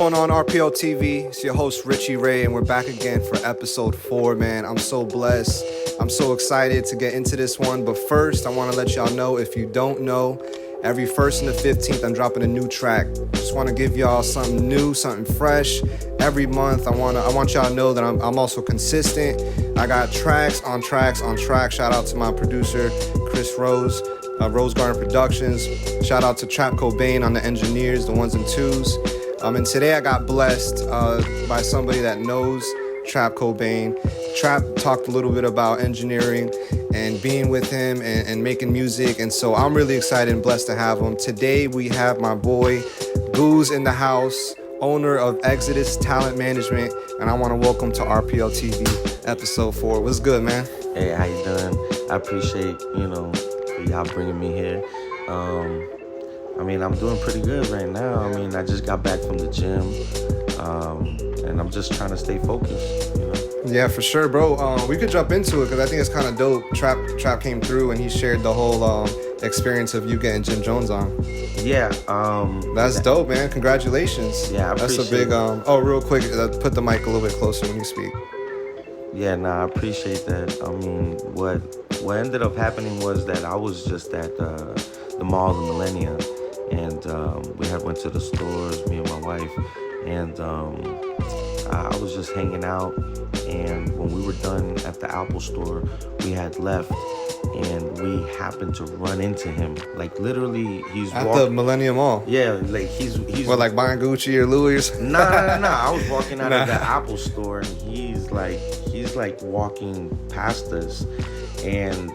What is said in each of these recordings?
Going on RPL TV, it's your host Richie Ray, and we're back again for episode 4, man. I'm so blessed. I'm so excited to get into this one. But first, I want to let y'all know, if you don't know, every 1st and the 15th, I'm dropping a new track. Just want to give y'all something new, something fresh. Every month, I want y'all to know that I'm also consistent. I got tracks on tracks on tracks. Shout out to my producer, Chris Rose, Rose Garden Productions. Shout out to Trap Cobain on the engineers, the ones and twos. And today I got blessed by somebody that knows Trap Cobain. Trap talked a little bit about engineering and being with him and making music. And so I'm really excited and blessed to have him. Today we have my boy Guzz in the house, owner of Exodus Talent Management. And I want to welcome to RPL TV episode 4. What's good, man? Hey, how you doing? I appreciate, y'all bringing me here. I'm doing pretty good right now. I just got back from the gym, and I'm just trying to stay focused, Yeah, for sure, bro. We could jump into it because I think it's kind of dope. Trap came through and he shared the whole experience of you getting Jim Jones on. Yeah. That's dope, man. Congratulations. Yeah, I appreciate That's a big, real quick, put the mic a little bit closer when you speak. Yeah, I appreciate that. What ended up happening was that I was just at the mall, the Millennia, and we had went to the stores, me and my wife, and I was just hanging out, and when we were done at the Apple store, we had left, and we happened to run into him. Like, literally, he's at the Millennium Mall. Yeah, like he's what, like buying Gucci or Louis or something? No. I was walking out of the Apple store, and he's like walking past us, and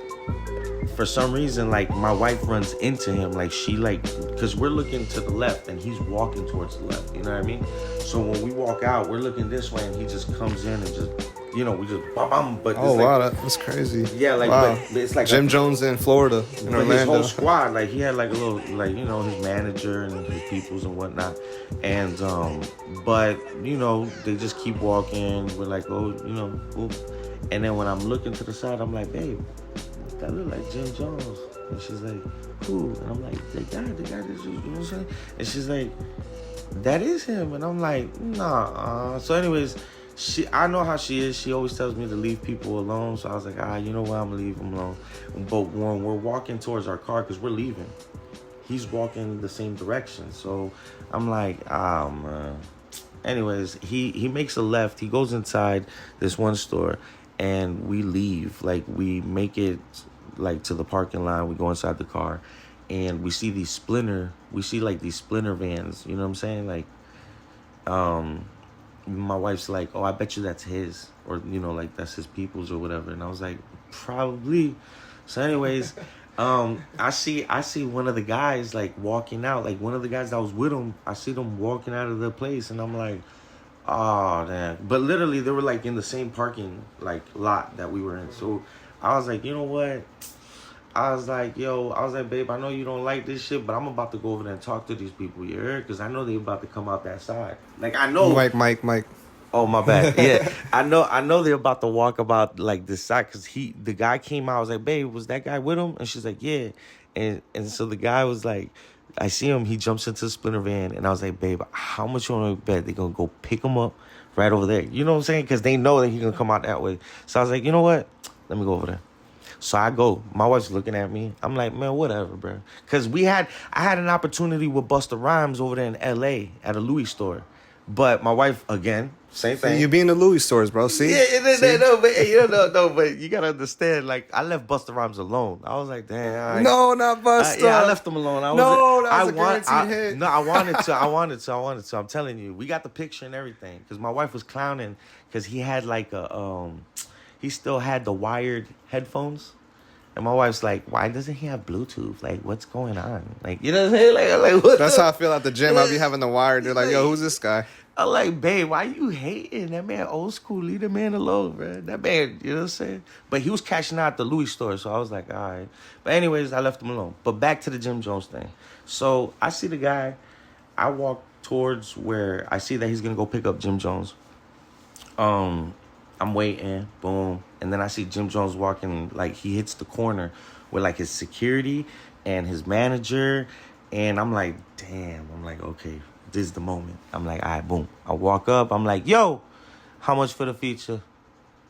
for some reason, like, my wife runs into him, because we're looking to the left and he's walking towards the left, you know what I mean? So when we walk out, we're looking this way and he just comes in and just, we just bam, but oh wow, that's crazy. Yeah, like, wow. But it's like Jim Jones in Florida, in Orlando. His whole squad, like, he had like a little, like, his manager and his peoples and whatnot, and but they just keep walking. We're like, oh, cool. And then when I'm looking to the side, I'm like, babe, that look like Jim Jones. And she's like, who? And I'm like, the guy that just, you know what I'm saying? And she's like, that is him. And I'm like, nah. So anyways, I know how she is. She always tells me to leave people alone. So I was like, you know what? I'm going to leave him alone. But when we're walking towards our car, because we're leaving, he's walking the same direction. So I'm like, man. Anyways, he makes a left. He goes inside this one store, and we leave. Like, we make it, like, to the parking lot. We go inside the car, and we see these splinter vans. You know what I'm saying? Like, my wife's like, oh, I bet you that's his, or, like, that's his people's or whatever. And I was like, probably. So anyways, I see one of the guys, like, walking out. Like, one of the guys that was with him, I see them walking out of the place, and I'm like, oh, damn. But literally, they were, like, in the same parking, like, lot that we were in. So I was like, you know what? I was like, babe, I know you don't like this shit, but I'm about to go over there and talk to these people, you heard? Because I know they about to come out that side. Like, I know. Mike. Oh, my bad. Yeah. I know they're about to walk about, like, this side, because the guy came out. I was like, babe, was that guy with him? And she's like, yeah. And so the guy was like, I see him, he jumps into the splinter van, and I was like, babe, how much you want to bet they're going to go pick him up right over there? You know what I'm saying? Because they know that he's going to come out that way. So I was like, you know what? Let me go over there. So I go. My wife's looking at me. I'm like, man, whatever, bro. Because I had an opportunity with Busta Rhymes over there in L.A. at a Louis store. But my wife, again, same thing. You be in the Louis stores, bro. See? Yeah, no, but you got to understand, like, I left Busta Rhymes alone. I was like, damn. No, not Busta. Yeah, I left him alone. That was a guaranteed hit. No, I wanted to. I'm telling you. We got the picture and everything. Because my wife was clowning because he had, like, he still had the wired headphones. And my wife's like, why doesn't he have Bluetooth? Like, what's going on? Like, you know what I'm saying? Like what? That's how I feel at the gym. I'll be having the wire. They're like, yo, who's this guy? I'm like, babe, why you hating? That man old school. Leave the man alone, bro. That man, you know what I'm saying? But he was cashing out at the Louis store, so I was like, all right. But anyways, I left him alone. But back to the Jim Jones thing. So I see the guy. I walk towards where I see that he's going to go pick up Jim Jones. I'm waiting, boom. And then I see Jim Jones walking, like, he hits the corner with, like, his security and his manager. And I'm like, damn. I'm like, okay, this is the moment. I'm like, all right, boom. I walk up. I'm like, yo, how much for the feature?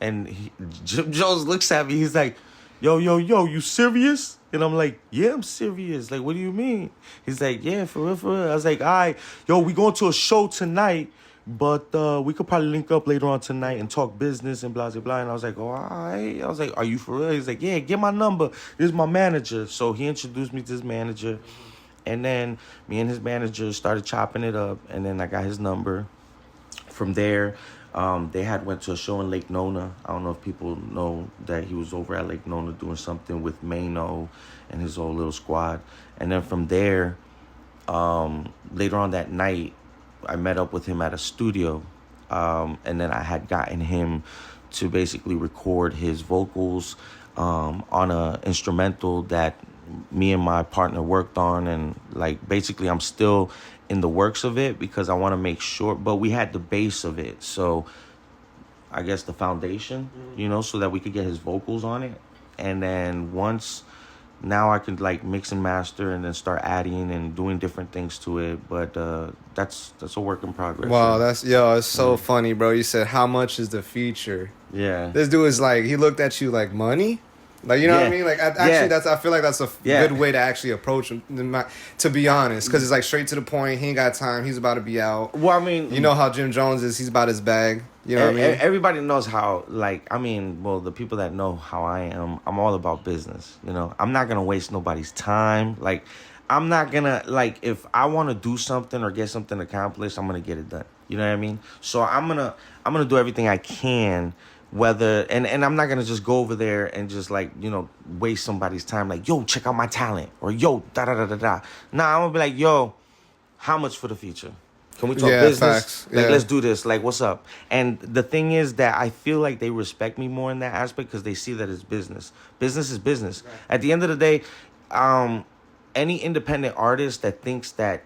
And Jim Jones looks at me. He's like, yo, you serious? And I'm like, yeah, I'm serious. Like, what do you mean? He's like, yeah, for real, for real. I was like, all right, yo, we going to a show tonight, but we could probably link up later on tonight and talk business and blah, blah, blah. And I was like, oh, all right. I was like, are you for real? He's like, yeah, get my number. This is my manager. So he introduced me to his manager. And then me and his manager started chopping it up. And then I got his number. From there, they had went to a show in Lake Nona. I don't know if people know that he was over at Lake Nona doing something with Mano and his whole little squad. And then from there, later on that night, I met up with him at a studio. And then I had gotten him to basically record his vocals on a instrumental that me and my partner worked on. And like basically I'm still in the works of it because I want to make sure, but we had the base of it. So I guess the foundation, so that we could get his vocals on it. And then now I can like mix and master and then start adding and doing different things to it. But that's a work in progress. Wow, it's so funny, bro. You said, how much is the feature? Yeah. This dude is like, he looked at you like, money? Like, you know what I mean? Like, actually, I feel like that's a good way to actually approach him, to be honest. Because it's like straight to the point. He ain't got time. He's about to be out. Well, I mean, you know how Jim Jones is. He's about his bag. You know what I mean? Everybody knows how, the people that know how I am, I'm all about business. I'm not going to waste nobody's time. Like, I'm not going to, if I want to do something or get something accomplished, I'm going to get it done. You know what I mean? So I'm going to do everything I can. Whether and I'm not gonna just go over there and just waste somebody's time, like, yo, check out my talent, or yo, da da da da da. Nah, I'm gonna be like, yo, how much for the feature? Can we talk business? Facts. Let's do this. Like, what's up? And the thing is that I feel like they respect me more in that aspect because they see that it's business. Business is business. Right. At the end of the day, any independent artist that thinks that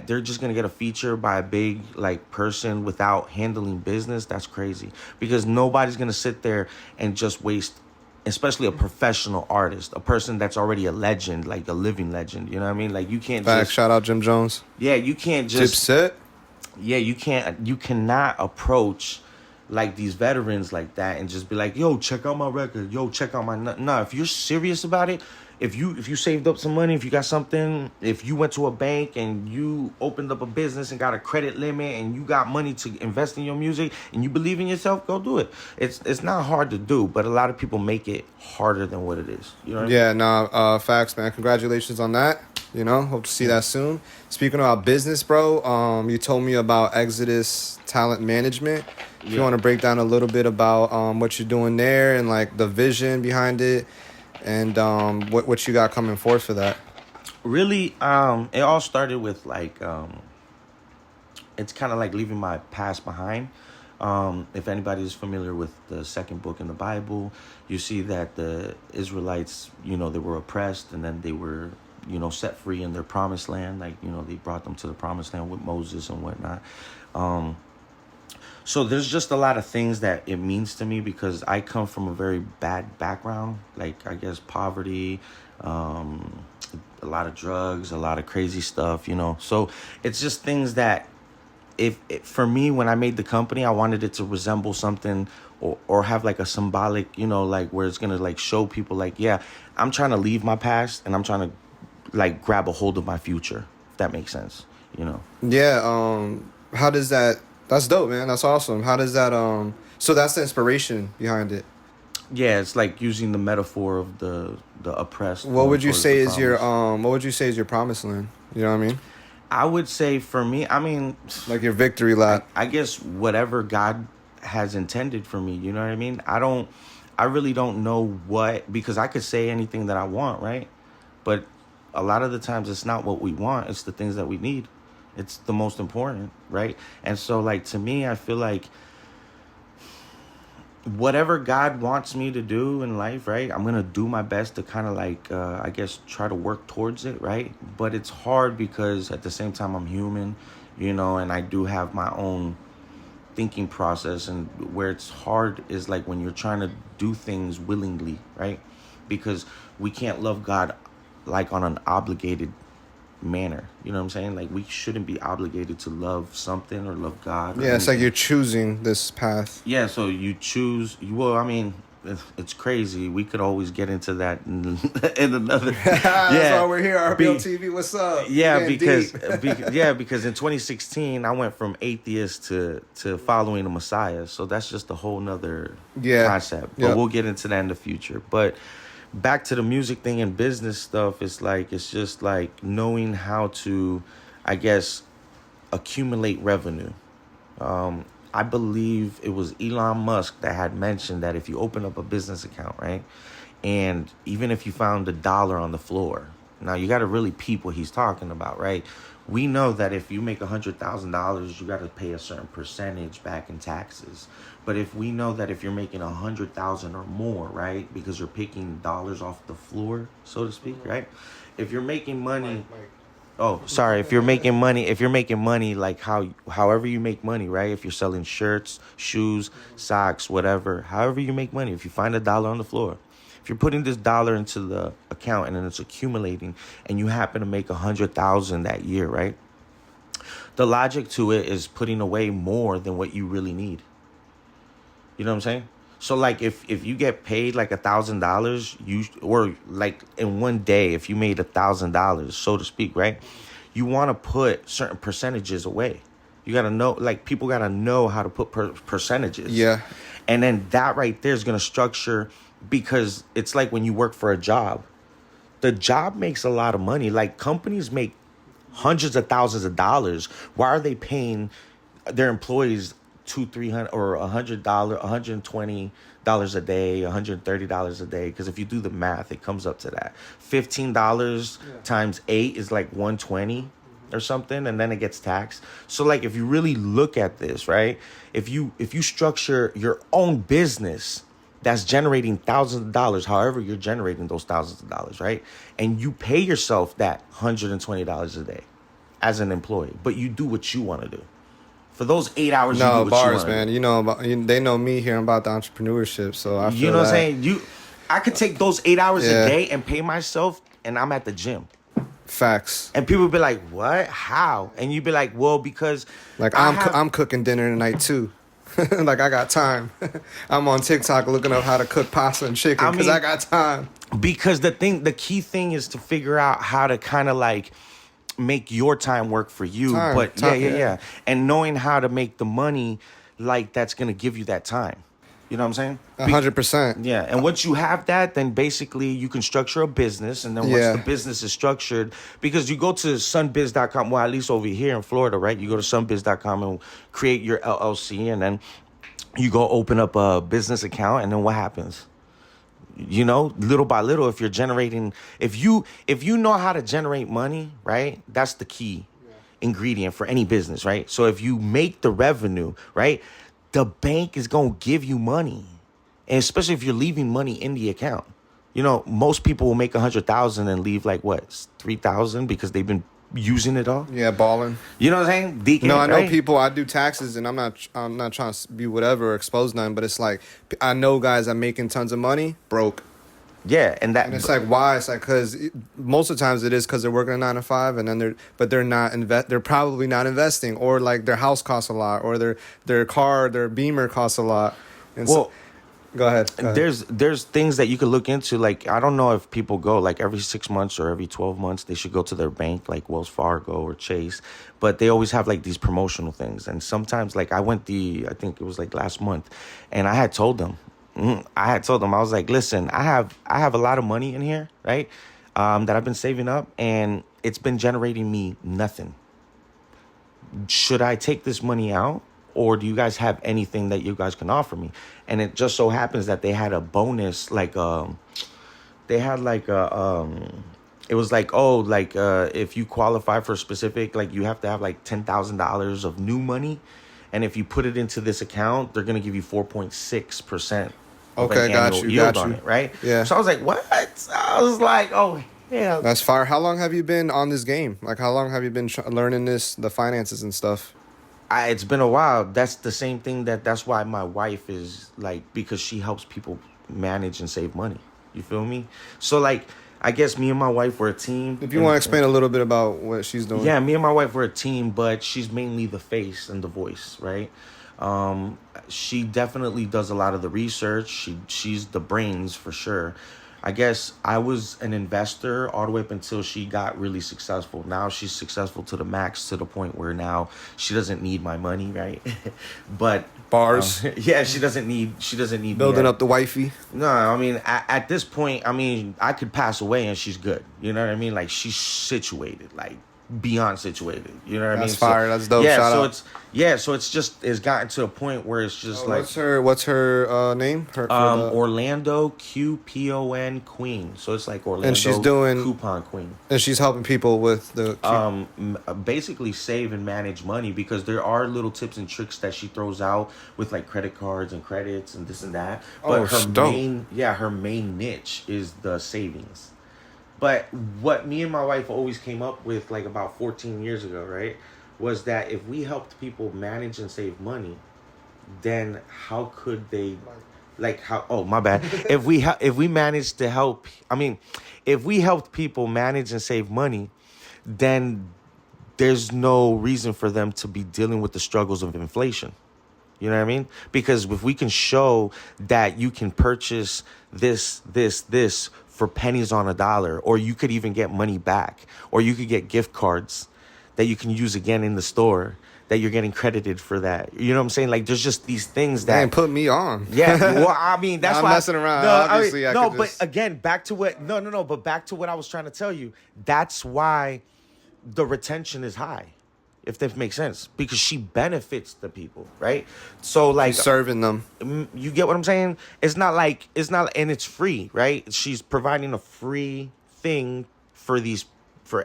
they're just gonna get a feature by a big person without handling business, that's crazy. Because nobody's gonna sit there and just waste, especially a professional artist, a person that's already a legend, like a living legend. You know what I mean? Like, you can't just shout out Jim Jones. Yeah, you can't just Dipset. Yeah, you cannot approach these veterans like that and just be like, yo, check out my record, yo, check out my no. If you're serious about it, if you saved up some money, if you got something, if you went to a bank and you opened up a business and got a credit limit and you got money to invest in your music and you believe in yourself, go do it. It's not hard to do, but a lot of people make it harder than what it is. You know what I mean? Facts, man. Congratulations on that. Hope to see that soon. Speaking about business, bro, you told me about Exodus Talent Management. If you want to break down a little bit about what you're doing there and the vision behind it, and what you got coming forth for that. Really, it all started with it's kind of like leaving my past behind. If anybody is familiar with the second book in the Bible, you see that the Israelites, they were oppressed and then they were, set free in their promised land. They brought them to the promised land with Moses and whatnot. So there's just a lot of things that it means to me because I come from a very bad background, I guess poverty, a lot of drugs, a lot of crazy stuff, So it's just things that for me, when I made the company, I wanted it to resemble something or have a symbolic, where it's going to show people I'm trying to leave my past and I'm trying to grab a hold of my future, if that makes sense, Yeah. How does that... That's dope, man. That's awesome. How does that so that's the inspiration behind it? Yeah, it's using the metaphor of the oppressed. What would you say is your promised land? You know what I mean? I would say for me, your victory lap. I guess whatever God has intended for me, you know what I mean? I really don't know what, because I could say anything that I want, right? But a lot of the times it's not what we want, it's the things that we need. It's the most important, right? And so, to me, I feel like whatever God wants me to do in life, right, I'm going to do my best to kind of I guess, try to work towards it, right? But it's hard because at the same time, I'm human, and I do have my own thinking process. And where it's hard is when you're trying to do things willingly, right? Because we can't love God on an obligated manner. You know what I'm saying? Like, we shouldn't be obligated to love something or love God. Yeah, it's like you're choosing this path. Yeah, so you choose. Well, I mean, it's crazy. We could always get into that in another. That's why we're here. RPL TV, what's up? Yeah, because in 2016 I went from atheist to following the Messiah. So that's just a whole nother concept. But we'll get into that in the future. But back to the music thing and business stuff, it's just like knowing how to, I guess, accumulate revenue. I believe it was Elon Musk that had mentioned that if you open up a business account, right, and even if you found $1 on the floor, now you got to really peep what he's talking about, right? We know that if you make $100,000, you got to pay a certain percentage back in taxes. But if we know that if you're making 100,000 or more, right, because you're picking dollars off the floor, so to speak, right? If you're making money. Oh, sorry. If you're making money, like however you make money, right? If you're selling shirts, shoes, socks, whatever, however you make money, if you find $1 on the floor, if you're putting this dollar into the account and then it's accumulating and you happen to make 100,000 that year, right? The logic to it is putting away more than what you really need. You know what I'm saying? So like if you get paid like $1,000, or like in one day, if you made $1,000, so to speak, right? You want to put certain percentages away. You got to know, like people got to know how to put percentages. Yeah. And then that right there is going to structure, because it's like when you work for a job, the job makes a lot of money. Like companies make hundreds of thousands of dollars. Why are they paying their employees $200, $300 or $100, $120 a day, $130 a day? Because if you do the math, it comes up to that. $15 times 8 is like $120 or something, and then it gets taxed. So like if you really look at this, right? If you structure your own business that's generating thousands of dollars, however you're generating those thousands of dollars, right? And you pay yourself that $120 a day as an employee, but you do what you want to do. For those 8 hours, you do what bars, you man. You know about, they know me here about the entrepreneurship, so I feel you know what I'm saying. I could take those 8 hours a day and pay myself, and I'm at the gym. Facts. And people be like, "What? How?" And you be like, "Well, because like I'm cooking dinner tonight too." Like I got time. I'm on TikTok looking up how to cook pasta and chicken because I got time. Because the key thing is to figure out how to kind of like make your time work for you. Yeah. And knowing how to make the money, like that's gonna give you that time. You know what I'm saying? 100%. Yeah. And once you have that, then basically you can structure a business. And then once the business is structured, because you go to sunbiz.com, well, at least over here in Florida, right? You go to sunbiz.com and create your LLC, and then you go open up a business account, and then what happens? You know, little by little, if you're generating, if you know how to generate money, right? That's the key ingredient for any business, right? So if you make the revenue, right, the bank is going to give you money. And especially if you're leaving money in the account. You know, most people will make 100,000 and leave like what, 3,000 because they've been using it all. Yeah, balling. You know what I'm saying? Deacon, no, I know people. I do taxes, and I'm not trying to be whatever or expose none, but it's like I know guys that making tons of money broke. Yeah, and it's like why? It's like because most of the times it is because they're working a 9 to 5, and then they're not they're probably not investing, or like their house costs a lot, or their car, their Beamer costs a lot. And go ahead. There's things that you could look into. Like I don't know if people go like every 6 months or every 12 months they should go to their bank, like Wells Fargo or Chase, but they always have like these promotional things. And sometimes like I think it was like last month, and I had told them. I was like, listen, I have a lot of money in here, right? That I've been saving up, and it's been generating me nothing. Should I take this money out, or do you guys have anything that you guys can offer me? And it just so happens that they had a bonus, it was like, if you qualify for a specific, like you have to have like $10,000 of new money. And if you put it into this account, they're going to give you 4.6%. Okay, got you. On it, right? Yeah. So I was like, what? I was like, oh, yeah. That's fire. How long have you been on this game? Like, how long have you been learning the finances and stuff? It's been a while. That's the same thing that's why my wife is like, because she helps people manage and save money. You feel me? So like, I guess me and my wife were a team. If you want to explain a little bit about what she's doing. Yeah, me and my wife were a team, but she's mainly the face and the voice, right? She definitely does a lot of the research. She's the brains for sure. I guess I was an investor all the way up until she got really successful. Now she's successful to the max, to the point where now she doesn't need my money, right? But bars. Yeah, she doesn't need building up the wifey. No, I mean at this point, I mean I could pass away and she's good. You know what I mean? Like she's situated, like beyond situated. You know what I mean? That's fire. That's dope. Yeah, Shout so out. it's gotten to a point where it's just like what's her name? Orlando QPON Queen. So it's like Orlando, and she's doing coupon queen. And she's helping people with the basically save and manage money, because there are little tips and tricks that she throws out with like credit cards and credits and this and that. But her main niche is the savings. But what me and my wife always came up with, like about 14 years ago, right, was that if we helped people manage and save money, then how could they, like how? Oh, my bad. if we managed to help, if we helped people manage and save money, then there's no reason for them to be dealing with the struggles of inflation. You know what I mean? Because if we can show that you can purchase this for pennies on a dollar, or you could even get money back, or you could get gift cards that you can use again in the store, that you're getting credited for that. You know what I'm saying? Like there's just these things that put me on. Yeah, well, I mean that's I'm why messing around. No, Obviously, but again, back to what but back to what I was trying to tell you. That's why the retention is high. If that makes sense, because she benefits the people, right? So like she's serving them. You get what I'm saying? It's not, and it's free, right? She's providing a free thing for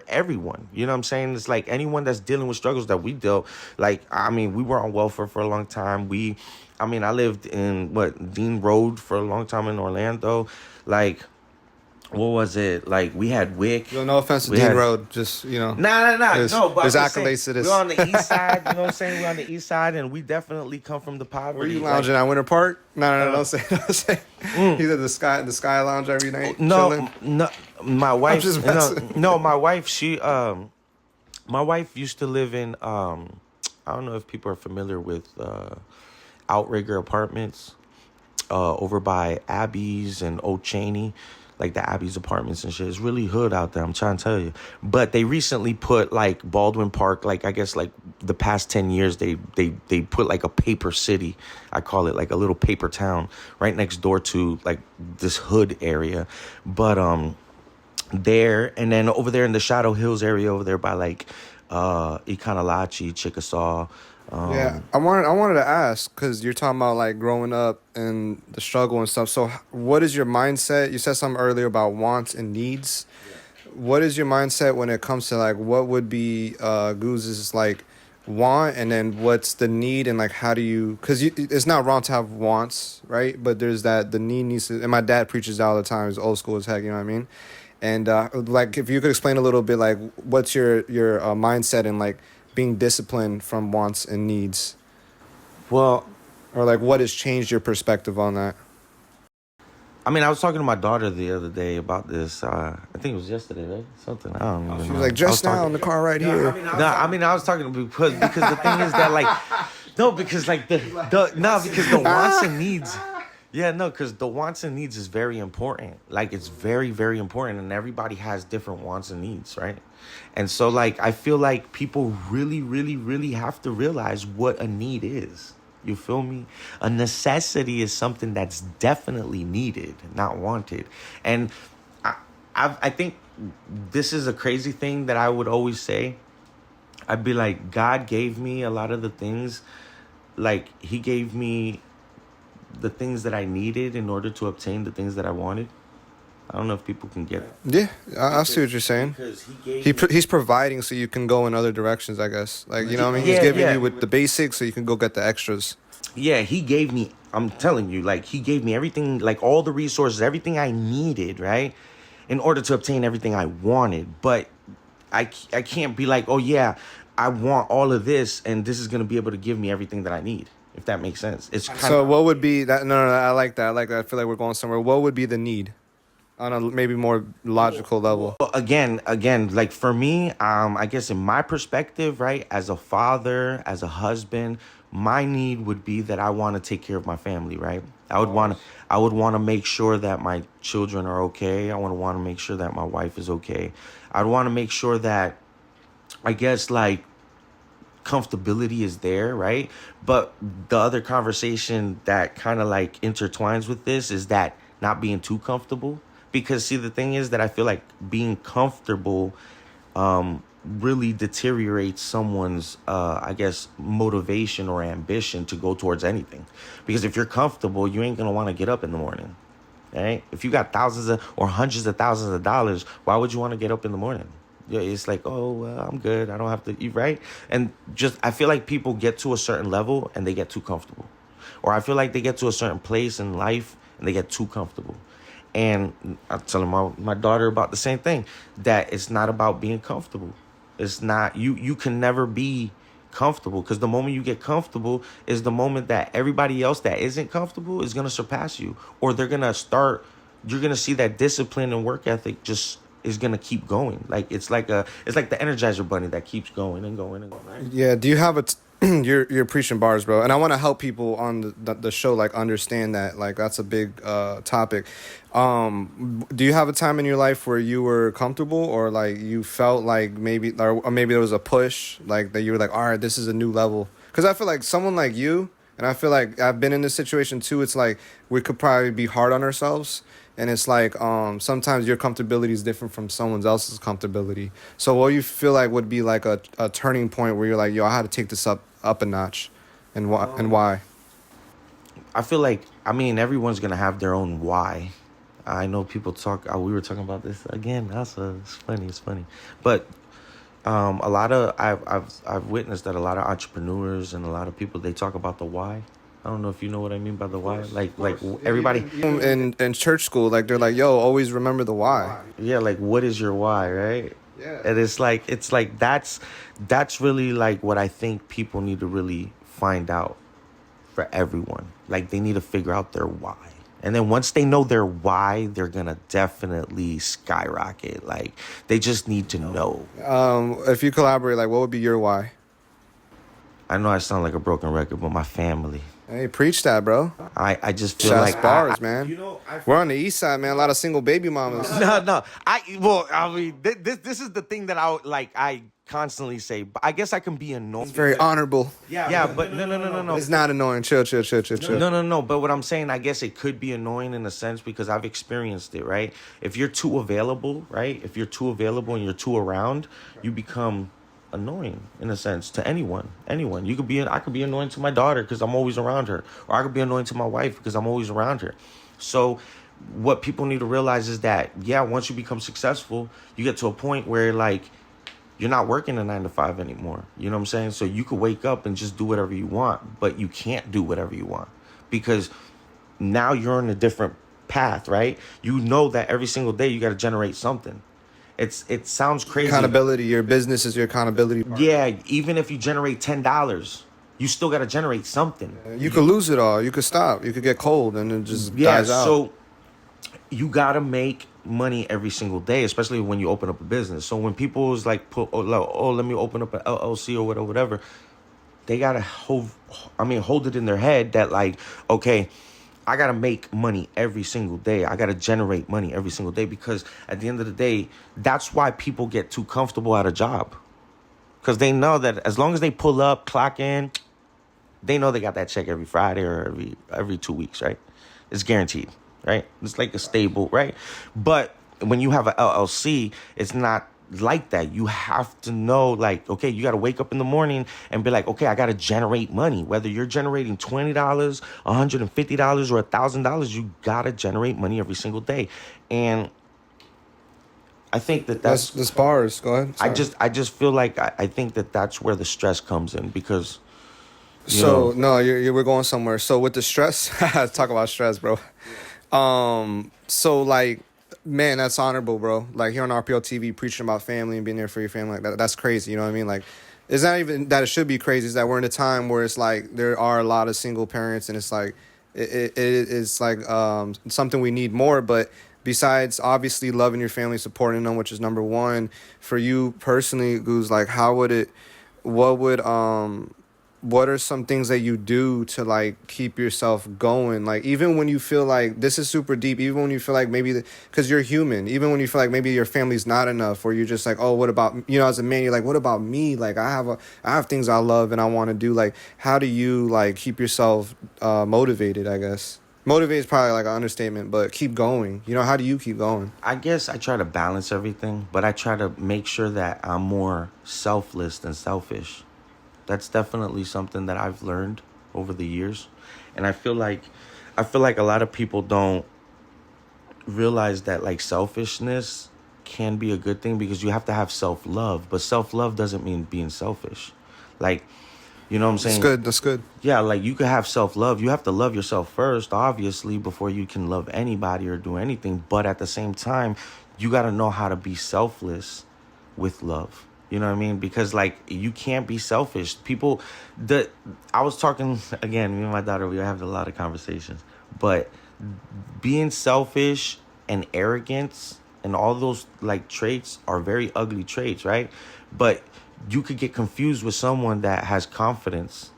everyone. You know what I'm saying? It's like anyone that's dealing with struggles that we dealt. Like, we were on welfare for a long time. I lived in Dean Road for a long time in Orlando. Like, what was it? Like, we had WIC. No offense to Dean Road, just, Nah. There's accolades to this. We're on the east side, you know what I'm saying? We're on the east side, and we definitely come from the poverty. Were you lounging at Winter Park? No, don't say. He's at the Sky Lounge every night. No, my wife. My wife used to live in. I don't know if people are familiar with Outrigger Apartments, over by Abby's and Old Cheney. Like the Abby's apartments and shit. It's really hood out there, I'm trying to tell you. But they recently put like Baldwin Park, like I guess like the past 10 years, they put like a paper city, I call it, like a little paper town right next door to like this hood area. But there, and then over there in the Shadow Hills area over there by like Econolachi, Chickasaw. I wanted to ask, because you're talking about like growing up and the struggle and stuff. So what is your mindset? You said something earlier about wants and needs. Yeah. What is your mindset when it comes to like what would be Guzz's like want, and then what's the need, and like how do you, because it's not wrong to have wants, right? But there's the need needs to, and my dad preaches that all the time. He's old school as heck, you know what I mean? And like if you could explain a little bit like what's your mindset and like being disciplined from wants and needs. Well, or like what has changed your perspective on that? I was talking to my daughter the other day about this. I think it was yesterday, right? Something. I don't know. She was like, just now in the car right here. I was talking because the thing is that like, no, because like because the wants and needs. Yeah, no, because the wants and needs is very important. Like, it's very, very important, and everybody has different wants and needs, right? And so, like, I feel like people really, really, really have to realize what a need is. You feel me? A necessity is something that's definitely needed, not wanted. And I think this is a crazy thing that I would always say. I'd be like, God gave me a lot of the things, like, he gave me the things that I needed in order to obtain the things that I wanted. I don't know if people can get it. Yeah, I see what you're saying. He's providing so you can go in other directions, I guess. Like, you know what I mean? He's giving you with the basics so you can go get the extras. Yeah, he gave me, I'm telling you, like, he gave me everything, like, all the resources, everything I needed, right? In order to obtain everything I wanted. But I can't be like, oh, yeah, I want all of this, and this is going to be able to give me everything that I need. If that makes sense. It's kind so what would be that? No, I like that. I feel like we're going somewhere. What would be the need? on a maybe more logical level. Well, again, like for me, I guess in my perspective, right, as a father, as a husband, my need would be that I want to take care of my family, right? I would want to make sure that my children are okay. I want to make sure that my wife is okay. I'd want to make sure that, I guess, like, comfortability is there, right? But the other conversation that kind of like intertwines with this is that not being too comfortable. Because see, the thing is that I feel like being comfortable really deteriorates someone's, I guess, motivation or ambition to go towards anything. Because if you're comfortable, you ain't going to want to get up in the morning, right? If you got or hundreds of thousands of dollars, why would you want to get up in the morning? Yeah, it's like, oh, well, I'm good. I don't have to eat, right? And just, I feel like people get to a certain level and they get too comfortable. Or I feel like they get to a certain place in life and they get too comfortable. And I'm telling my daughter about the same thing, that it's not about being comfortable. It's not, you can never be comfortable, because the moment you get comfortable is the moment that everybody else that isn't comfortable is going to surpass you. Or you're going to see that discipline and work ethic just is gonna keep going. Like it's like the Energizer Bunny that keeps going and going and going. Right? Yeah. Do you have you're preaching bars, bro, and I want to help people on the show like understand that, like, that's a big topic. Do you have a time in your life where you were comfortable, or like you felt like maybe there was a push, like that you were like, all right, this is a new level? Because I feel like someone like you, and I feel like I've been in this situation too. It's like we could probably be hard on ourselves. And it's like sometimes your comfortability is different from someone else's comfortability. So what you feel like would be like a turning point where you're like, yo, I had to take this up a notch, and why? I feel like, I mean, everyone's gonna have their own why. I know people talk. We were talking about this again. It's funny. But a lot of I've witnessed that a lot of entrepreneurs and a lot of people, they talk about the why. I don't know if you know what I mean by the why. Like everybody in church school, like they're like, yo, always remember the why. Yeah, like what is your why, right? Yeah. And it's like that's really like what I think people need to really find out for everyone. Like they need to figure out their why. And then once they know their why, they're gonna definitely skyrocket. Like they just need to know. If you collaborate, like what would be your why? I know I sound like a broken record, but my family. Hey, preach that, bro. I just feel Shots like bars, man. You know, we're on the east side, man. A lot of single baby mamas. No. I mean, this is the thing that I constantly say. But I guess I can be annoying. It's very honorable. Yeah, but no. It's not annoying. Chill. No. But what I'm saying, I guess it could be annoying in a sense because I've experienced it, right? If you're too available, right? If you're too available and you're too around, you become annoying in a sense to anyone. I could be annoying to my daughter because I'm always around her, or I could be annoying to my wife because I'm always around her. So what people need to realize is that, yeah, once you become successful, you get to a point where like you're not working a 9-to-5 anymore. You know what I'm saying? So you could wake up and just do whatever you want, but you can't do whatever you want because now you're on a different path, right? You know that every single day you got to generate something. It sounds crazy. Accountability. Your business is your accountability part. Yeah, even if you generate $10, you still got to generate something. You could lose it all. You could stop. You could get cold and it just dies out. So you got to make money every single day, especially when you open up a business. So when people is like, let me open up an LLC or whatever, they got to hold it in their head that like, okay, I got to make money every single day. I got to generate money every single day because at the end of the day, that's why people get too comfortable at a job. Because they know that as long as they pull up, clock in, they know they got that check every Friday or every 2 weeks, right? It's guaranteed, right? It's like a stable, right? But when you have an LLC, it's not like that. You have to know, like, okay, you got to wake up in the morning and be like, okay, I got to generate money. Whether you're generating $20, $150, or $1,000, you got to generate money every single day. And I think that's the bars. Go ahead. Sorry. I just feel like I think that's where the stress comes in because. We're going somewhere. So with the stress, talk about stress, bro. So like, man, that's honorable, bro. Like here on RPL TV, preaching about family and being there for your family, like that's crazy. You know what I mean? Like, it's not even that it should be crazy. It's that we're in a time where it's like there are a lot of single parents, and it's like it's like something we need more. But besides obviously loving your family, supporting them, which is number one, for you personally, Guzz, like what are some things that you do to like keep yourself going? Like even when you feel like this is super deep, even when you feel like maybe because you're human, even when you feel like maybe your family's not enough, or you're just like, oh, what about, as a man, you're like, what about me? Like I have things I love and I want to do. Like how do you like keep yourself motivated? I guess motivate is probably like an understatement, but keep going. How do you keep going? I guess I try to balance everything, but I try to make sure that I'm more selfless than selfish. That's definitely something that I've learned over the years. And I feel like a lot of people don't realize that like selfishness can be a good thing, because you have to have self-love, but self-love doesn't mean being selfish. Like, you know what I'm saying? That's good. Yeah, like you can have self-love. You have to love yourself first, obviously, before you can love anybody or do anything. But at the same time, you got to know how to be selfless with love. You know what I mean? Because, like, you can't be selfish. I was talking, again, me and my daughter, we have a lot of conversations. But being selfish and arrogance and all those, like, traits are very ugly traits, right? But you could get confused with someone that has confidence.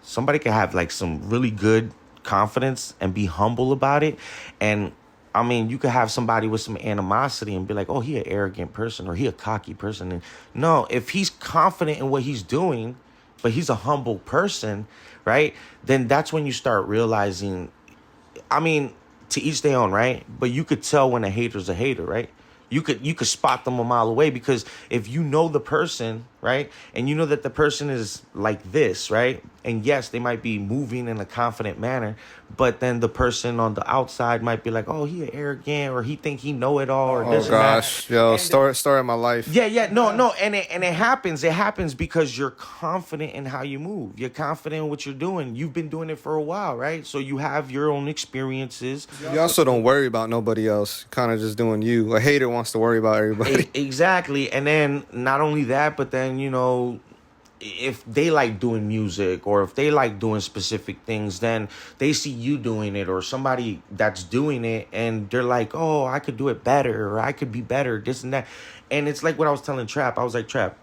Somebody could have, like, some really good confidence and be humble about it. And I mean, you could have somebody with some animosity and be like, oh, he an arrogant person or he a cocky person. And no, if he's confident in what he's doing, but he's a humble person, right? Then that's when you start realizing, I mean, to each their own, right? But you could tell when a hater's a hater, right? You could spot them a mile away, because if you know the person, right, and you know that the person is like this, right, and yes, they might be moving in a confident manner, but then the person on the outside might be like, oh, he arrogant, or he think he know it all, or this and that. Oh gosh, yo, story of my life. Yeah, no, and it happens. It happens because you're confident in how you move. You're confident in what you're doing. You've been doing it for a while, right? So you have your own experiences. You also don't worry about nobody else. Kind of just doing you. A hater wants to worry about everybody. Exactly, and then not only that, but then, if they like doing music or if they like doing specific things, then they see you doing it or somebody that's doing it, and they're like, oh, I could do it better, or I could be better, this and that. And it's like what I was telling Trap. I was like, Trap,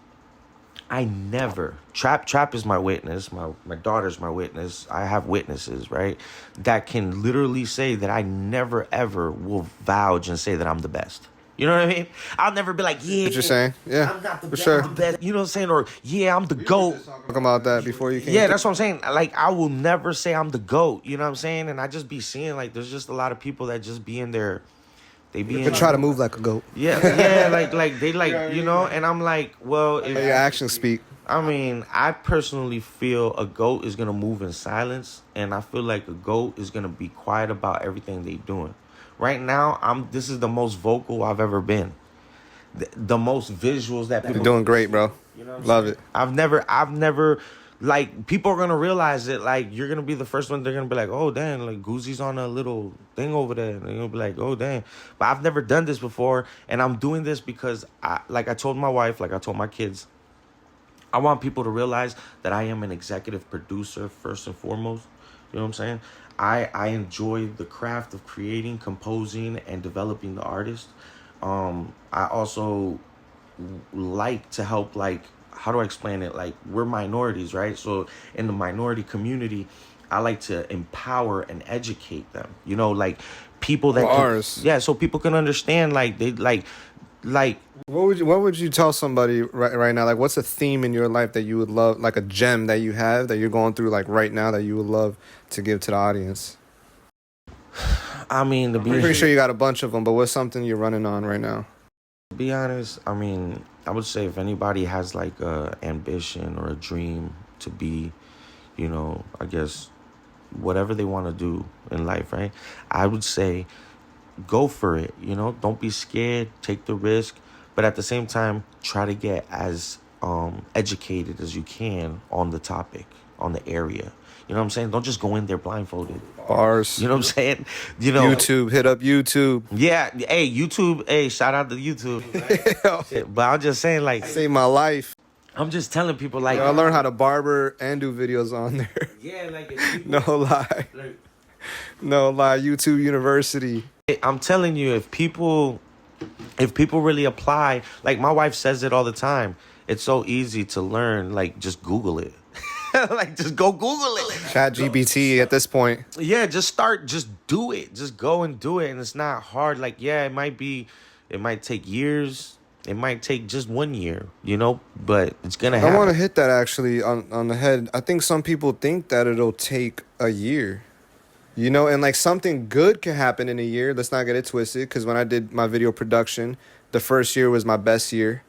Trap is my witness. My daughter's my witness. I have witnesses, right, that can literally say that I never, ever will vouch and say that I'm the best. You know what I mean? I'll never be like, yeah. What you're saying? Yeah, I'm not the for best, sure. I'm the best. You know what I'm saying? Or, yeah, I'm the GOAT. Talk about that before you came. Yeah, that's what I'm saying. Like, I will never say I'm the GOAT. You know what I'm saying? And I just be seeing, like, there's just a lot of people that just be in there. They be in. Try to move like a goat. Yeah, like they like, and I'm like, well, if your actions speak. I mean, I personally feel a GOAT is gonna move in silence, and I feel like a GOAT is gonna be quiet about everything they doing. Right now, this is the most vocal I've ever been. The most visuals that people. You're doing great, bro. Love it. I've never, like, people are gonna realize it. Like, you're gonna be the first one. They're gonna be like, oh damn, like Guzzi's on a little thing over there. And they're gonna be like, oh damn. But I've never done this before, and I'm doing this because I told my wife, like I told my kids, I want people to realize that I am an executive producer first and foremost. You know what I'm saying? I enjoy the craft of creating, composing, and developing the artist. I also like to help, like, how do I explain it? Like, we're minorities, right? So in the minority community, I like to empower and educate them. Like people that so people can understand, like they like. What would you tell somebody right now? Like, what's a theme in your life that you would love, like a gem that you have that you're going through, like right now, that you would love to give to the audience? I mean, I'm pretty sure you got a bunch of them, but what's something you're running on right now? To be honest, I mean, I would say if anybody has like a ambition or a dream to be, I guess, whatever they want to do in life, right? I would say go for it, don't be scared, take the risk, but at the same time, try to get as educated as you can on the topic, on the area. You know what I'm saying? Don't just go in there blindfolded. Bars. You know what I'm saying? YouTube. Hit up YouTube. Yeah. Hey, YouTube. Hey, shout out to YouTube. But I'm just saying, like, saved my life. I'm just telling people, like, I learned how to barber and do videos on there. Yeah, like, no lie. No lie. YouTube University. I'm telling you, if people really apply, like my wife says it all the time, it's so easy to learn. Like, just Google it. Like, just go Google it. Chat GPT at this point. Yeah, just do it. Just go and do it. And it's not hard. Like, yeah, it might take years. It might take just 1 year, but it's going to happen. I want to hit that actually on the head. I think some people think that it'll take a year, and like something good can happen in a year. Let's not get it twisted, because when I did my video production, the first year was my best year.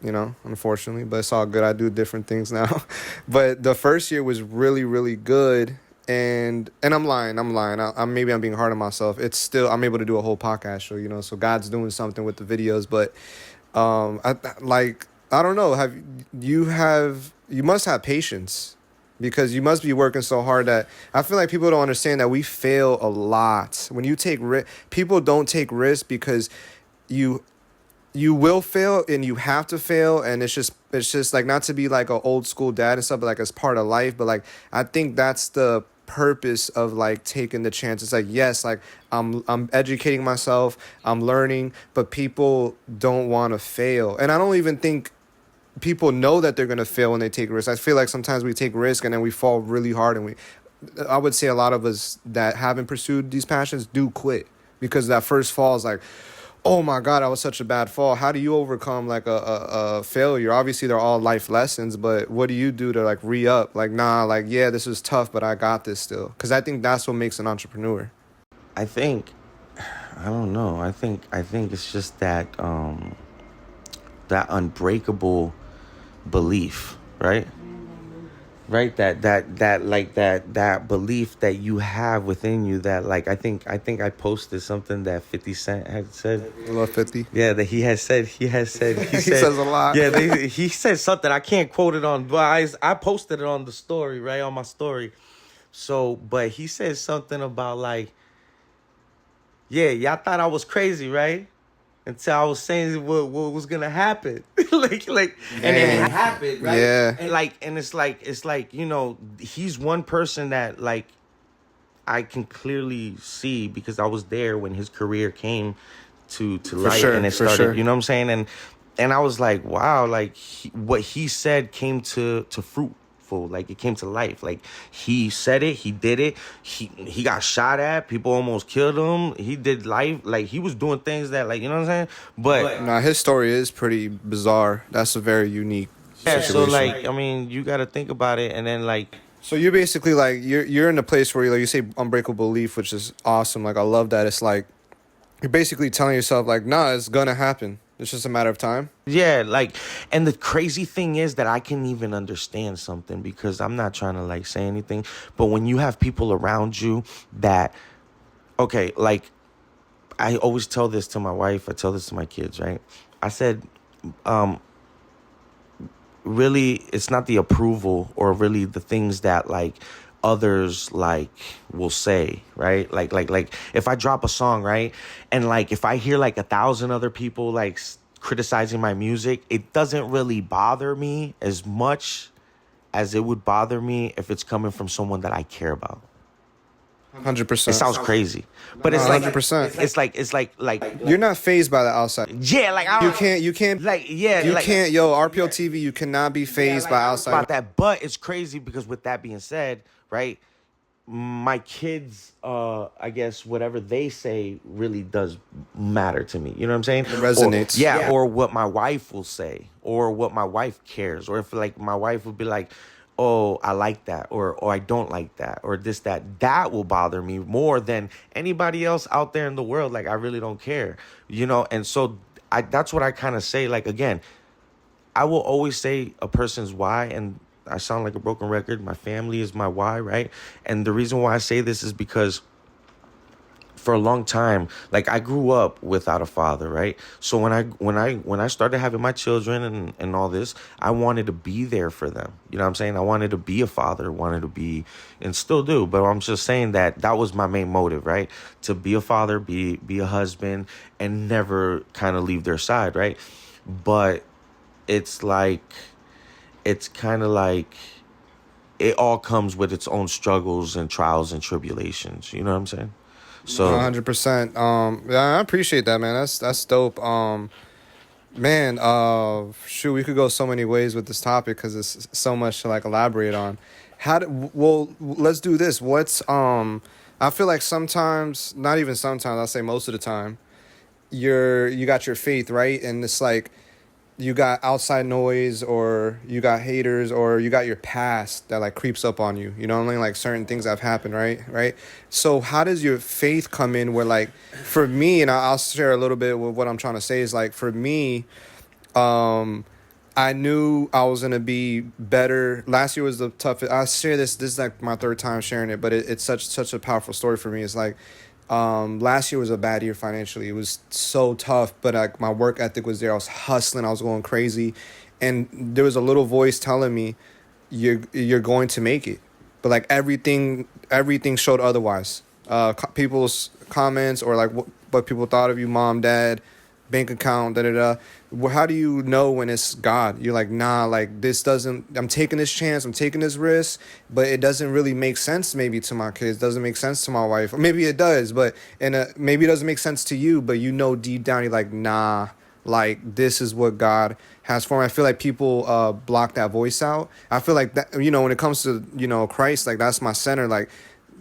Unfortunately, but it's all good. I do different things now. But the first year was really, really good. And I'm lying. Maybe I'm being hard on myself. It's still, I'm able to do a whole podcast show, so God's doing something with the videos. But I don't know. You must have patience, because you must be working so hard that I feel like people don't understand that we fail a lot. When you take people don't take risks because you will fail and you have to fail, and it's just like, not to be like an old school dad and stuff, but like it's part of life. But like, I think that's the purpose of like taking the chance. It's like, yes, like I'm educating myself, I'm learning, but people don't want to fail. And I don't even think people know that they're going to fail when they take risks. I feel like sometimes we take risks and then we fall really hard, and I would say a lot of us that haven't pursued these passions do quit, because that first fall is like, oh my God, that was such a bad fall. How do you overcome like a failure? Obviously, they're all life lessons, but what do you do to like re-up? Like, nah, like, yeah, this is tough, but I got this still. Because I think that's what makes an entrepreneur. I don't know. I think it's just that that unbreakable belief, right? Right, that belief that you have within you, that like I think I posted something that 50 Cent had said. I love 50. Yeah, that he said he said he says a lot. Yeah, he said something. I can't quote it on, but I posted it on the story, right, on my story. So, but he said something about like, yeah, y'all thought I was crazy, right? Until I was saying what was gonna happen, like, and it happened, right? Yeah. And it's like he's one person that like I can clearly see, because I was there when his career came to light, and it started. Sure. You know what I'm saying? And I was like, wow, like what he said came to fruit. Like, it came to life. Like, he said it, he did it, he got shot at, people almost killed him, he did life, like he was doing things that, like, you know what I'm saying? But nah, his story is pretty bizarre. That's a very unique situation. So like, I mean, you got to think about it. And then like, so you're basically like, you're in a place where you say unbreakable belief, which is awesome. Like, I love that. It's like you're basically telling yourself like, nah, it's gonna happen. It's just a matter of time. Yeah, like, and the crazy thing is that I can even understand something, because I'm not trying to like say anything, but when you have people around you that, okay, like, I always tell this to my wife, I tell this to my kids, right? I said, really, it's not the approval or really the things that like others like will say, right? Like if I drop a song, right, and like if I hear like 1,000 other people like criticizing my music, it doesn't really bother me as much as it would bother me if it's coming from someone that I care about. 100%. It sounds crazy, but it's like 100%. It's like you're not fazed by the outside. Yeah, like you can't like, yeah, you like, can't. Yo, RPL TV, you cannot be fazed by outside. About that, but it's crazy, because with that being said, right, my kids, I guess whatever they say really does matter to me. You know what I'm saying? It resonates. Or what my wife will say, or what my wife cares, or if like my wife would be like, oh, I like that, or I don't like that, or this, that will bother me more than anybody else out there in the world. Like, I really don't care, and so that's what I kind of say. Like, again, I will always say a person's why, and I sound like a broken record. My family is my why, right? And the reason why I say this is because for a long time, like, I grew up without a father, right? So when I started having my children and all this, I wanted to be there for them. You know what I'm saying? I wanted to be a father, wanted to be, and still do. But I'm just saying that was my main motive, right? To be a father, be a husband, and never kind of leave their side, right? But it's kind of like it all comes with its own struggles and trials and tribulations. You know what I'm saying? So 100%. Yeah, I appreciate that, man. That's dope. Man, shoot, we could go so many ways with this topic because it's so much to like elaborate on. Well, let's do this. I feel like sometimes, not even sometimes, I'll say most of the time, you got your faith, right? And it's like you got outside noise, or you got haters, or you got your past that like creeps up on you. You know what I mean? Like certain things have happened, right? So how does your faith come in where, like, for me, and I'll share a little bit with what I'm trying to say, is like, for me, I knew I was gonna be better. Last year was the toughest. I share this. This is like my third time sharing it, but it's such a powerful story for me. It's like, last year was a bad year financially. It was so tough, but like my work ethic was there. I was hustling. I was going crazy, and there was a little voice telling me, "You're going to make it," but like everything showed otherwise. People's comments, or like what people thought of you, mom, dad, bank account, da da da. Well, how do you know when it's God? You're like, nah, like this doesn't. I'm taking this chance. I'm taking this risk, but it doesn't really make sense. Maybe to my kids, doesn't make sense to my wife, or maybe it does, but maybe it doesn't make sense to you. But you know, deep down, you're like, nah, like this is what God has for me. I feel like people block that voice out. I feel like that, when it comes to Christ, like that's my center. Like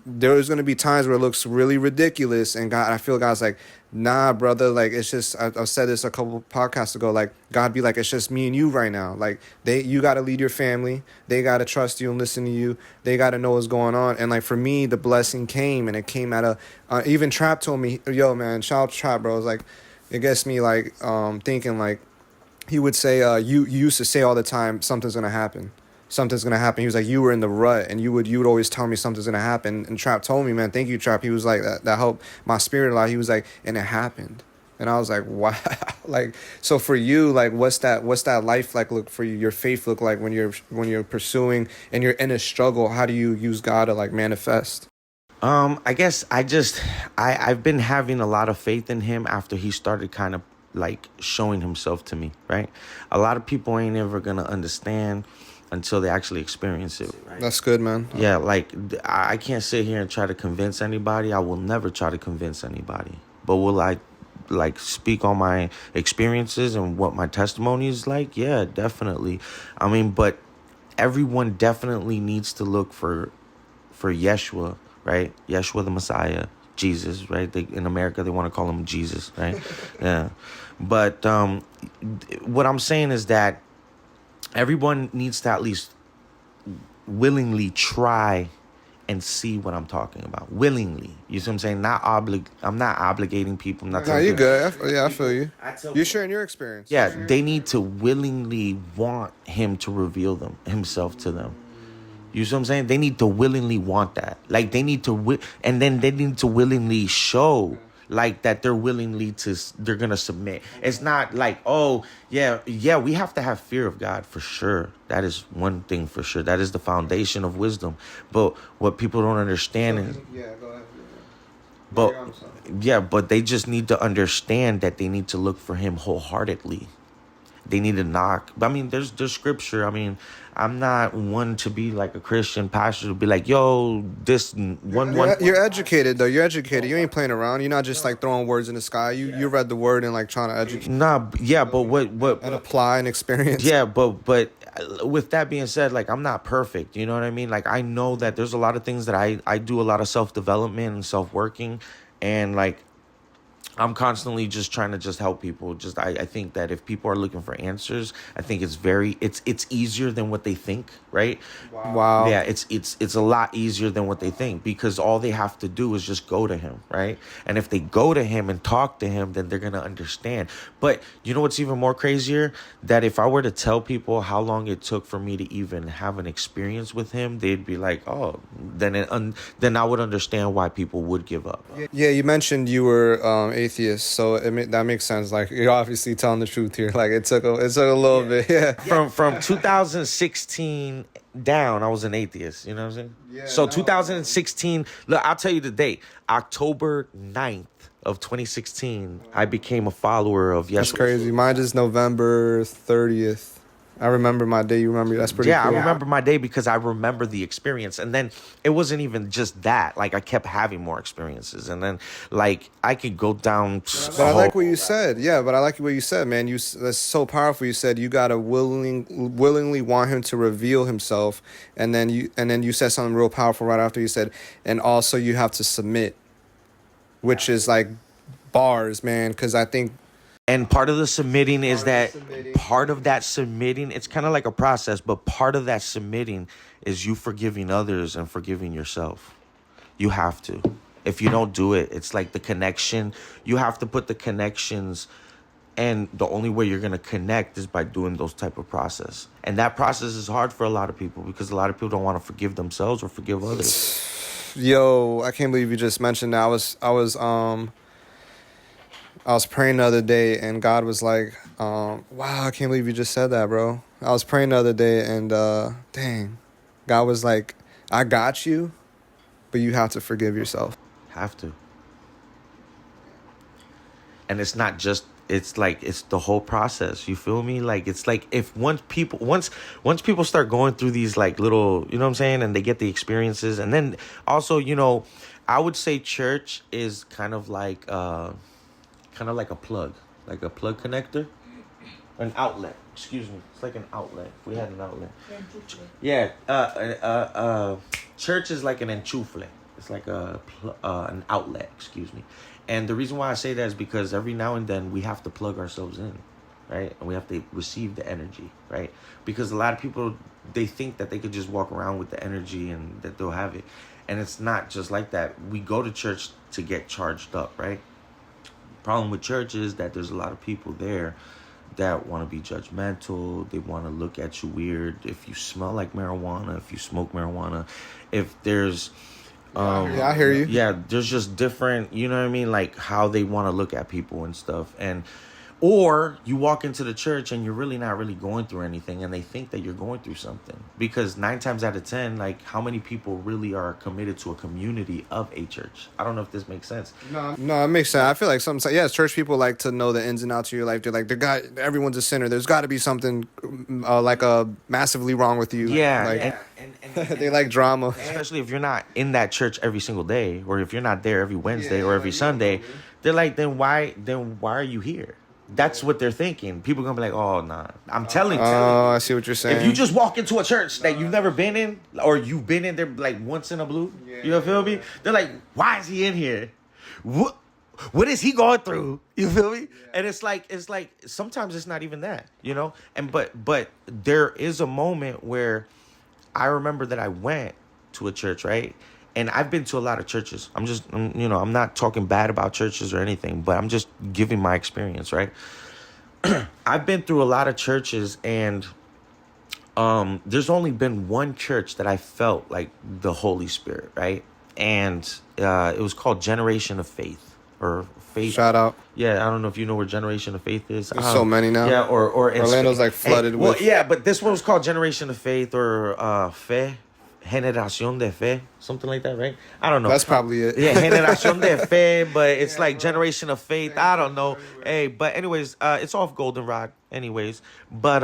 there's gonna be times where it looks really ridiculous, and I feel God's like, nah, brother, like it's just, I've said this a couple podcasts ago, like God be like, it's just me and you right now. Like you got to lead your family. They got to trust you and listen to you. They got to know what's going on. And like for me, the blessing came, and it came out of, even Trap told me, yo, man, shout out to Trap, bro. It's like, it gets me like thinking, like he would say, you used to say all the time, something's going to happen. Something's gonna happen. He was like, you were in the rut, and you would always tell me something's gonna happen. And Trap told me, man, thank you, Trap. He was like, that helped my spirit a lot. He was like, and it happened. And I was like, wow. Like, so for you, like, what's that life like look for you? Your faith look like when you're pursuing and you're in a struggle? How do you use God to like manifest? I guess I've been having a lot of faith in him after he started kind of like showing himself to me, right? A lot of people ain't ever gonna understand until they actually experience it. Right? That's good, man. Yeah, like I can't sit here and try to convince anybody. I will never try to convince anybody. But will I like speak on my experiences and what my testimony is like? Yeah, definitely. I mean, but everyone definitely needs to look for Yeshua, right? Yeshua the Messiah, Jesus, right? In America, they want to call him Jesus, right? Yeah. But what I'm saying is that everyone needs to at least willingly try and see what I'm talking about. Willingly. You see what I'm saying? I'm not obligating people. I'm not no, you're good. I feel you. You're sharing your experience. Yeah, they need to willingly want him to reveal himself to them. You see what I'm saying? They need to willingly want that. Like they need to, and then they need to willingly show like that they're gonna submit. It's not like, oh yeah, we have to have fear of God for sure. That is one thing for sure. That is the foundation of wisdom. But what people don't understand is, go ahead. But they just need to understand that they need to look for him wholeheartedly. They need to knock. But I mean, there's scripture. I mean, I'm not one to be like a Christian pastor to be like, yo, this one. You're educated though. You're educated. You ain't playing around. You're not just like throwing words in the sky. You read the word and like trying to educate. Nah, yeah, but what and apply and experience. Yeah, but with that being said, like I'm not perfect. You know what I mean? Like I know that there's a lot of things that I do a lot of self-development and self-working, and like I'm constantly just trying to just help people. I think that if people are looking for answers, I think it's easier than what they think, right? Wow. Yeah, it's a lot easier than what they think, because all they have to do is just go to him, right? And if they go to him and talk to him, then they're going to understand. But you know what's even more crazier? That if I were to tell people how long it took for me to even have an experience with him, they'd be like, oh, then I would understand why people would give up. Yeah, you mentioned you were atheist, so that makes sense. Like you're obviously telling the truth here. Like it took a little bit. Yeah. From 2016 down, I was an atheist. You know what I'm saying? Yeah. So 2016. Look, I'll tell you the date. October 9th of 2016, I became a follower of Yeshua. That's crazy. Mine is November 30th. I remember my day. You remember? That's pretty cool. I remember my day because I remember the experience. And then it wasn't even just that. Like, I kept having more experiences. And then, like, I could go down. But I like what you said. Yeah, but I like what you said, man. That's so powerful. You said you gotta willingly want him to reveal himself, and then you said something real powerful right after. You said, and also you have to submit, which is like bars, man. Because I think. And part of the submitting is that part of that submitting, it's kind of like a process, but part of that submitting is you forgiving others and forgiving yourself. You have to. If you don't do it, it's like the connection. You have to put the connections, and the only way you're going to connect is by doing those type of process. And that process is hard for a lot of people because a lot of people don't want to forgive themselves or forgive others. Yo, I can't believe you just mentioned that. I was praying the other day, and God was like, wow, I can't believe you just said that, bro. I was praying the other day, and dang, God was like, I got you, but you have to forgive yourself. Have to. And it's not just, it's like, it's the whole process. You feel me? Like, it's like if once people start going through these like little, you know what I'm saying? And they get the experiences. And then also, you know, I would say church is kind of like a plug connector, an outlet. Excuse me. It's like an outlet. If we had an outlet. Yeah. Church is like an enchufle. It's like an outlet. Excuse me. And the reason why I say that is because every now and then we have to plug ourselves in, right? And we have to receive the energy, right? Because a lot of people, they think that they could just walk around with the energy and that they'll have it. And it's not just like that. We go to church to get charged up, right? Problem with church is that there's a lot of people there that want to be judgmental. They want to look at you weird if you smell like marijuana, if you smoke marijuana, if there's yeah, I hear you. Yeah, there's just different, you know what I mean, like how they want to look at people and stuff. And or you walk into the church and you're really not really going through anything, and they think that you're going through something. Because 9 times out of 10, like, how many people really are committed to a community of a church? I don't know if this makes sense. No, it makes sense. I feel like sometimes, yeah, church people like to know the ins and outs of your life. They're like, everyone's a sinner. There's got to be something massively wrong with you. Yeah, like, and they like drama. Especially if you're not in that church every single day, or if you're not there every Wednesday or every Sunday. They're like, then why are you here? That's what they're thinking. People are going to be like, oh, nah. I'm telling you. Oh, I see what you're saying. If you just walk into a church that you've never been in, or you've been in there like once in a blue, you feel me? They're like, why is he in here? What is he going through? You feel me? And it's like sometimes it's not even that, you know? And but there is a moment where I remember that I went to a church, right? And I've been to a lot of churches. I'm not talking bad about churches or anything, but I'm just giving my experience, right? I've been through a lot of churches, and there's only been one church that I felt like the Holy Spirit, right? And it was called Generation of Faith, or Faith. Shout out. Yeah, I don't know if you know where Generation of Faith is. There's so many now. Yeah, or Orlando's like flooded with. Well, yeah, but this one was called Generation of Faith, or Fe. Generación de Fe, something like that, right? I don't know. That's probably it. Yeah, Generación de Fe, but it's like Generation of Faith. I don't know. Hey, but anyways, it's off Goldenrod, anyways. But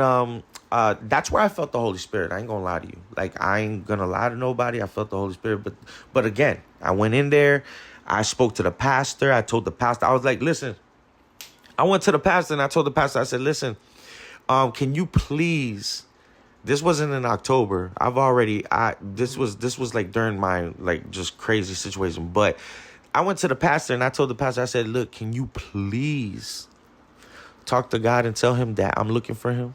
that's where I felt the Holy Spirit. I ain't gonna lie to you. Like, I ain't gonna lie to nobody. I felt the Holy Spirit, but again, I went in there. I spoke to the pastor. I told the pastor, I was like, listen. I went to the pastor and I told the pastor, I said, listen, can you please? This wasn't in October. This was like during my like just crazy situation. But I went to the pastor and I told the pastor, I said, look, can you please talk to God and tell him that I'm looking for him?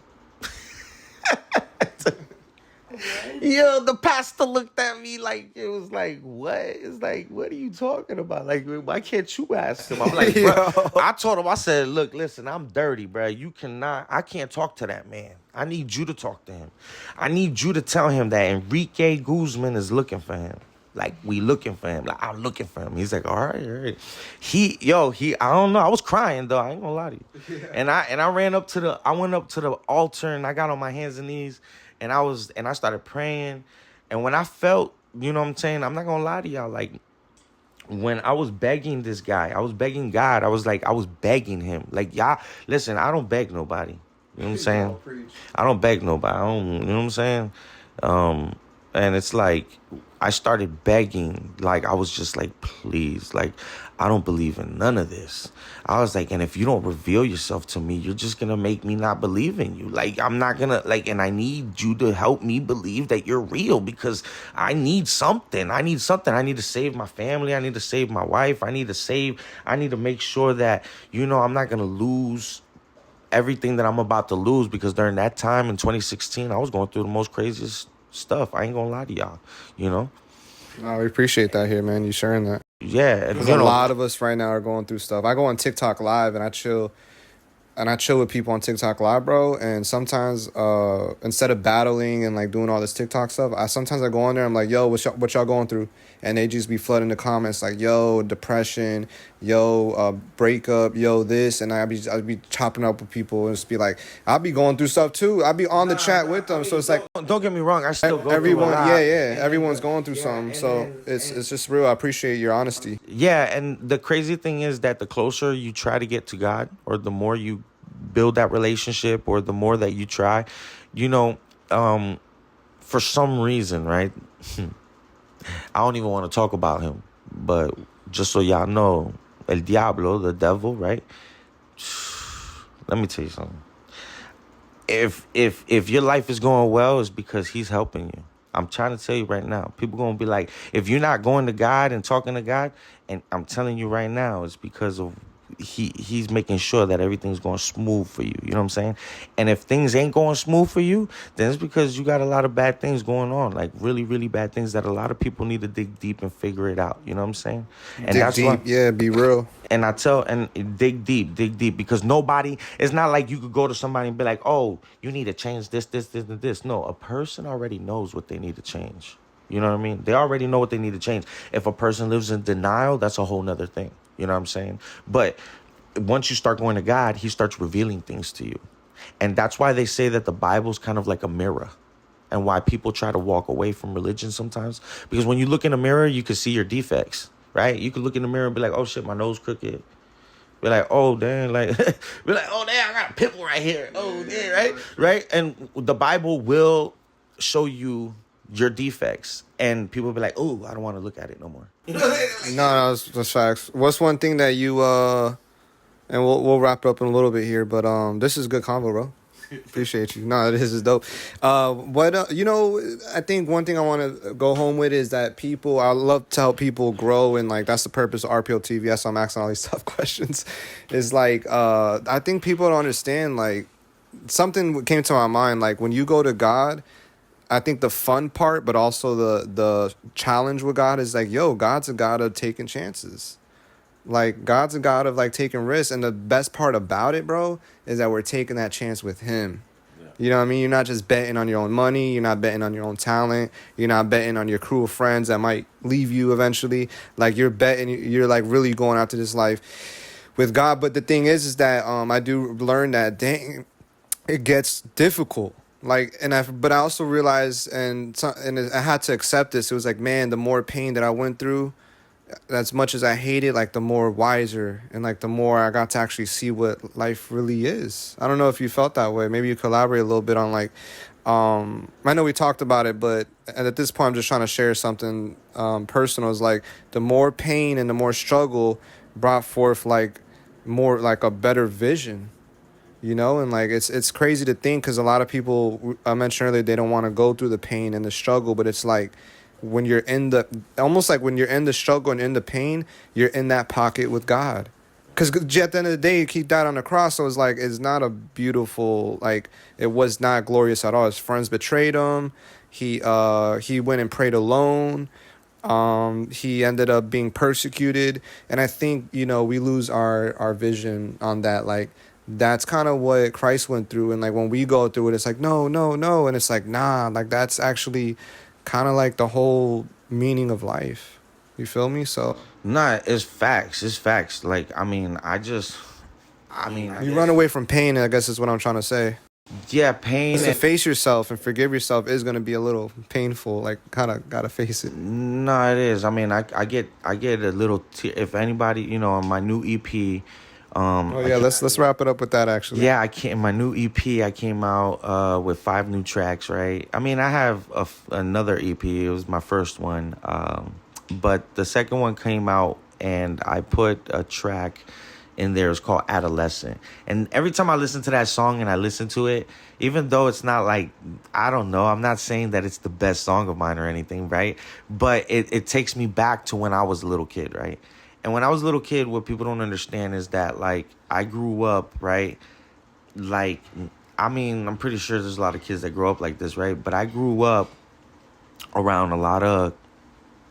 Yo, the pastor looked at me like, it was like, what? It's like, what are you talking about? Like, why can't you ask him? I'm like, bro. I told him, I said, look, listen, I'm dirty, bro. I can't talk to that man. I need you to talk to him. I need you to tell him that Enrique Guzman is looking for him. Like, we looking for him. Like, I'm looking for him. He's like, all right. I don't know. I was crying, though. I ain't gonna lie to you. Yeah. And I went up to the altar and I got on my hands and knees. And I started praying. And when I felt, you know what I'm saying? I'm not going to lie to y'all. Like, when I was begging this guy, I was begging God. I was begging him. Like, y'all, listen, I don't beg nobody. You know what I'm saying? I don't beg nobody. I don't, you know what I'm saying? And it's like, I started begging. Like, I was just like, please, like, I don't believe in none of this. I was like, and if you don't reveal yourself to me, you're just going to make me not believe in you. Like, I'm not going to, like, and I need you to help me believe that you're real, because I need something. I need something. I need to save my family. I need to save my wife. I need to make sure that, you know, I'm not going to lose everything that I'm about to lose, because during that time in 2016, I was going through the most craziest stuff. I ain't gonna lie to y'all, you know? No, we appreciate that here, man. You sharing that. Yeah. Because a lot of us right now are going through stuff. I go on TikTok Live and I chill with people on TikTok Live, bro. And sometimes instead of battling and like doing all this TikTok stuff, sometimes I go on there. I'm like, yo, what y'all going through? And they just be flooding the comments like, yo, depression, yo, breakup, yo, this. And I'd be chopping up with people and just be like, I'll be going through stuff too. I'll be on the chat with them. So it's like, don't get me wrong, I still go everyone, through a lot. yeah, everyone's going through something. So it's just real. I appreciate your honesty. Yeah, and the crazy thing is that the closer you try to get to God, or the more you build that relationship, or the more that you try, you know, for some reason, right? I don't even want to talk about him, but just so y'all know, El Diablo, the devil, right? Let me tell you something. If your life is going well, it's because he's helping you. I'm trying to tell you right now. People going to be like, if you're not going to God and talking to God, and I'm telling you right now, it's because of he's making sure that everything's going smooth for you. You know what I'm saying? And if things ain't going smooth for you, then it's because you got a lot of bad things going on, like really, really bad things that a lot of people need to dig deep and figure it out. You know what I'm saying? And dig that's deep, why, yeah, be real. And dig deep, because nobody, it's not like you could go to somebody and be like, oh, you need to change this, and this. No, a person already knows what they need to change. You know what I mean? They already know what they need to change. If a person lives in denial, that's a whole nother thing. You know what I'm saying? But once you start going to God, he starts revealing things to you. And that's why they say that the Bible's kind of like a mirror, and why people try to walk away from religion sometimes. Because when you look in a mirror, you can see your defects, right? You can look in the mirror and be like, oh shit, my nose crooked. Be like, oh damn, like, be like, oh damn, I got a pimple right here. Oh damn, right? And the Bible will show you your defects, and people will be like, oh, I don't want to look at it no more. No, that's facts. What's one thing that you and we'll wrap it up in a little bit here, but this is good convo, bro. Appreciate you. No, this is dope. You know, I think one thing I want to go home with is that I love to help people grow, and like that's the purpose of RPL TV. That's why I'm asking all these tough questions. Is like I think people don't understand, like something came to my mind, like when you go to God, I think the fun part, but also the challenge with God is like, yo, God's a God of taking chances. Like, God's a God of, like, taking risks. And the best part about it, bro, is that we're taking that chance with him. Yeah. You know what I mean? You're not just betting on your own money. You're not betting on your own talent. You're not betting on your crew of friends that might leave you eventually. Like, you're betting, you're, like, really going out to this life with God. But the thing is that I do learn that, dang, it gets difficult. Like, but I also realized, and I had to accept this. It was like, man, the more pain that I went through, as much as I hated, like the more wiser, and like the more I got to actually see what life really is. I don't know if you felt that way. Maybe you collaborate a little bit on like, I know we talked about it, but at this point I'm just trying to share something personal. Is like the more pain and the more struggle brought forth like more like a better vision. You know, and like it's crazy to think, because a lot of people, I mentioned earlier, they don't want to go through the pain and the struggle, but it's like when you're in when you're in the struggle and in the pain, you're in that pocket with God. Because at the end of the day, he died on the cross, so it's like, it's not a beautiful, like, it was not glorious at all. His friends betrayed him. He went and prayed alone. He ended up being persecuted, and I think, you know, we lose our vision on that, like. That's kind of what Christ went through. And like when we go through it, it's like, no. And it's like, nah, like that's actually kind of like the whole meaning of life. You feel me? So. Nah, it's facts. It's facts. Like, you run away from pain, I guess is what I'm trying to say. Yeah, pain. To face yourself and forgive yourself is going to be a little painful. Like, kind of got to face it. No, it is. I mean, I get a little, if anybody, you know, on my new EP, Oh yeah, let's wrap it up with that actually. Yeah, my new EP. I came out with 5 new tracks. Right. I mean, I have another EP. It was my first one, but the second one came out, and I put a track in there. It's called Adolescent. And every time I listen to that song and I listen to it, even though it's not like, I don't know, I'm not saying that it's the best song of mine or anything, right? But it takes me back to when I was a little kid, right? And when I was a little kid, what people don't understand is that, like, I grew up, right? Like, I mean, I'm pretty sure there's a lot of kids that grow up like this, right? But I grew up around a lot of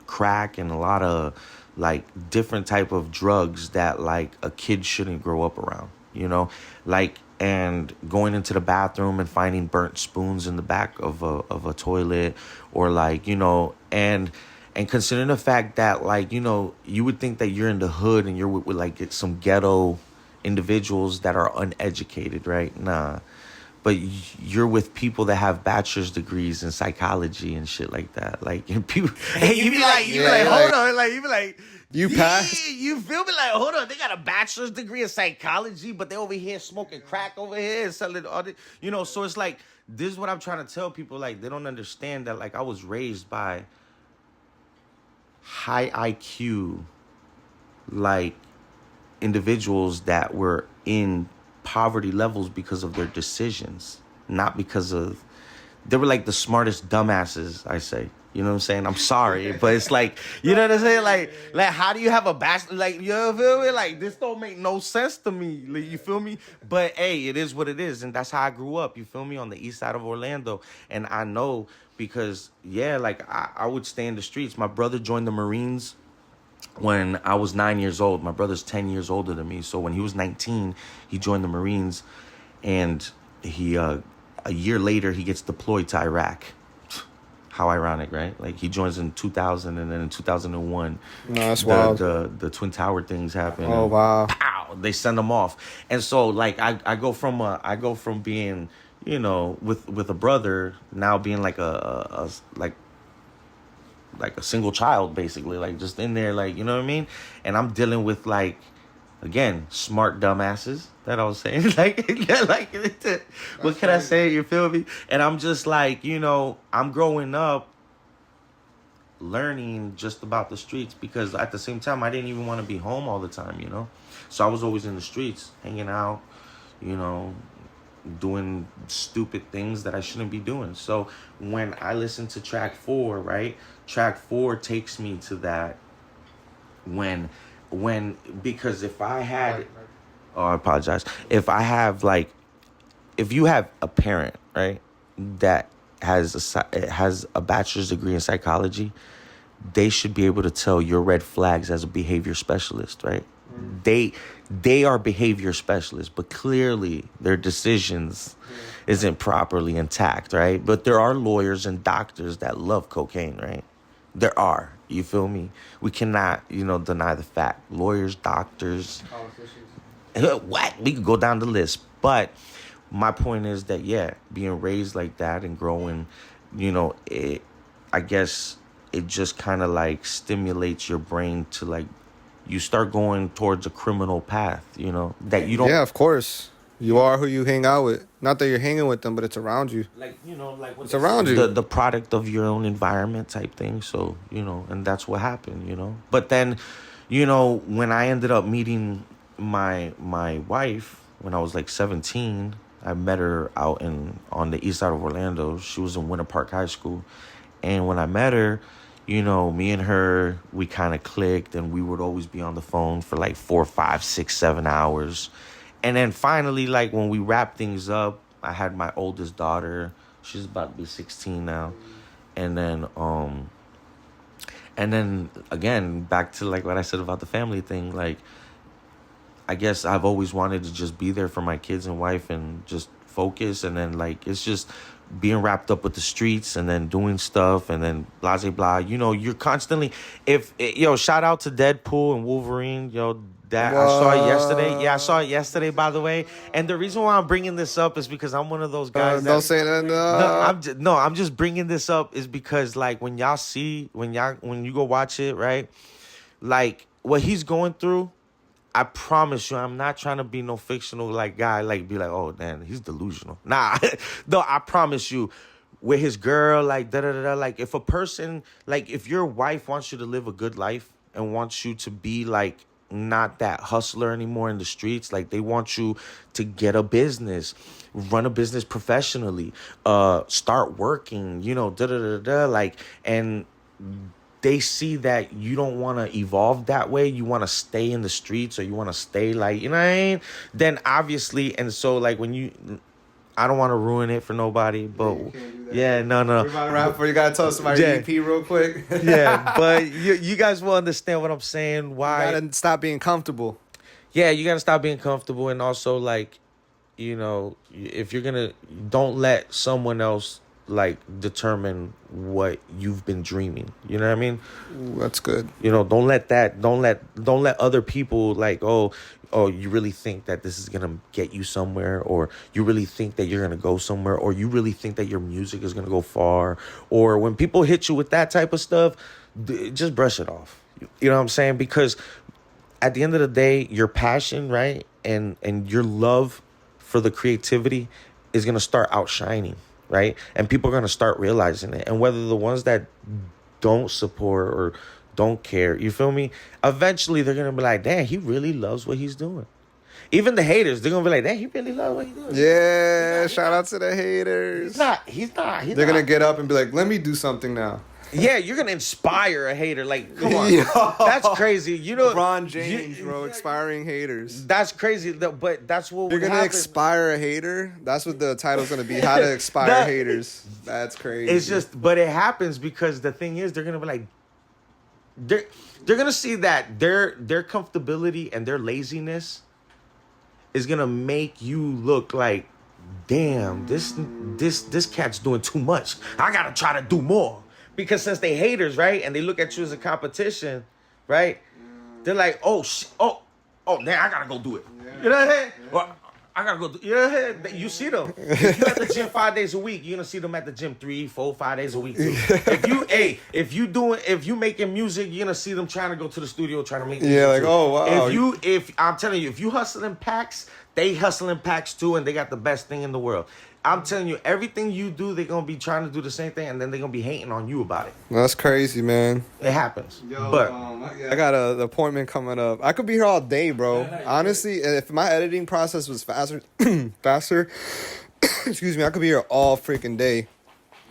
crack and a lot of, like, different type of drugs that, like, a kid shouldn't grow up around, you know? Like, and going into the bathroom and finding burnt spoons in the back of a toilet, or, like, you know, and considering the fact that, like, you know, you would think that you're in the hood and you're with like, some ghetto individuals that are uneducated, right? Nah. But you're with people that have bachelor's degrees in psychology and shit like that. Like, and people, and you be like, hold on. Like, you be like, you passed? You feel me? Like, hold on. They got a bachelor's degree in psychology, but they over here smoking crack over here and selling all this. You know, so it's like, this is what I'm trying to tell people. Like, they don't understand that, like, I was raised by high IQ, like, individuals that were in poverty levels because of their decisions, not because of, they were like the smartest dumbasses, I say. You know what I'm saying? I'm sorry, but it's like, you know what I'm saying? Like how do you have a bachelor? Like, you feel me? Like, this don't make no sense to me. Like, you feel me? But hey, it is what it is, and that's how I grew up. You feel me? On the east side of Orlando, and I know because, yeah, like, I would stay in the streets. My brother joined the Marines when I was 9 years old. My brother's 10 years older than me. So when he was 19, he joined the Marines, and he, a year later, he gets deployed to Iraq. How ironic, right? Like, he joins in 2000, and then in 2001, no, that's wild. The Twin Tower things happen. Oh, wow. Pow, they send him off. And so, like, I go from being, you know, with a brother, now being like a single child, basically, like, just in there, like, you know what I mean? And I'm dealing with, like, again, smart dumbasses that I was saying, like, what can I say? You feel me? And I'm just like, you know, I'm growing up learning just about the streets, because at the same time, I didn't even want to be home all the time, you know? So I was always in the streets, hanging out, you know, doing stupid things that I shouldn't be doing. So when I listen to track 4, right? Track 4 takes me to that because if I had, oh, I apologize. If I have, like, if you have a parent, right, that has a bachelor's degree in psychology, they should be able to tell your red flags as a behavior specialist, right? They are behavior specialists, but clearly their decisions isn't properly intact, right? But there are lawyers and doctors that love cocaine, right? There are. You feel me? We cannot, you know, deny the fact. Lawyers, doctors. Politicians. What? We could go down the list. But my point is that, yeah, being raised like that and growing, you know, I guess it just kind of, like, stimulates your brain to, like, you start going towards a criminal path, you know, that you don't. Yeah, of course. You are who you hang out with. Not that you're hanging with them, but it's around you. Like, you know, like, it's around you. The product of your own environment type thing. So, you know, and that's what happened, you know. But then, you know, when I ended up meeting my wife when I was like 17, I met her out on the east side of Orlando. She was in Winter Park High School. And when I met her, you know, me and her, we kind of clicked, and we would always be on the phone for like 4, 5, 6, 7 hours. And then finally, like, when we wrapped things up, I had my oldest daughter. She's about to be 16 now. And then again, back to, like, what I said about the family thing, like, I guess I've always wanted to just be there for my kids and wife and just focus. And then, like, it's just being wrapped up with the streets and then doing stuff and then blah, blah, blah. You know, you're constantly, shout out to Deadpool and Wolverine, that I saw it yesterday. Yeah, I saw it yesterday, by the way. And the reason why I'm bringing this up is because I'm one of those guys don't say that. I'm just bringing this up is because, like, when you go watch it, right? Like, what he's going through, I promise you, I'm not trying to be no fictional like guy, like be like, oh man, he's delusional. Nah, no, I promise you, with his girl, like da da da da. Like if a person, like if your wife wants you to live a good life and wants you to be like not that hustler anymore in the streets, like they want you to get a business, run a business professionally, start working, you know, da da da da. Like, and they see that you don't want to evolve that way, you want to stay in the streets, or you want to stay like, you know what I mean? Then obviously, and so like when you, I don't want to ruin it for nobody, but yeah, no. We're about to wrap up. You gotta tell us about your EP real quick. Yeah, but you guys will understand what I'm saying. Why? You gotta stop being comfortable. Yeah, you gotta stop being comfortable, and also like, you know, if you're gonna, don't let someone else like determine what you've been dreaming. You know what I mean? Ooh, that's good. You know, don't let other people like, oh, you really think that this is gonna get you somewhere, or you really think that you're gonna go somewhere, or you really think that your music is gonna go far, or when people hit you with that type of stuff, just brush it off. You know what I'm saying? Because at the end of the day, your passion, right, and your love for the creativity is gonna start outshining. Right? And people are going to start realizing it. And whether the ones that don't support or don't care, you feel me? Eventually, they're going to be like, damn, he really loves what he's doing. Even the haters, they're going to be like, damn, he really loves what he's doing. Yeah, shout out to the haters. He's not. They're going to get up and be like, let me do something now. Yeah, you're going to inspire a hater. Like, come on. Yo, that's crazy. You know, LeBron James, bro, expiring haters. That's crazy, but that's what you're going to expire a hater? That's what the title's going to be, how to expire haters. That's crazy. It's just, but it happens because the thing is, they're going to be like, they're going to see that their comfortability and their laziness is going to make you look like, damn, this cat's doing too much. I got to try to do more. Because since they haters, right, and they look at you as a competition, right, they're like, oh, man, I gotta go do it. Yeah. You know what I'm saying? Yeah. Well, I gotta go do it. You know what I'm saying? You see them. If you at the gym 5 days a week, you're gonna see them at the gym 3, 4, 5 days a week too. If you making music, you're gonna see them trying to go to the studio, trying to make music. Yeah, like, too. Oh, wow. If I'm telling you, if you hustling packs, they hustling packs too, and they got the best thing in the world. I'm telling you, everything you do, they're going to be trying to do the same thing, and then they're going to be hating on you about it. That's crazy, man. It happens. Yo, but I got an appointment coming up. I could be here all day, bro. Yeah, honestly, if my editing process was faster, excuse me, I could be here all freaking day.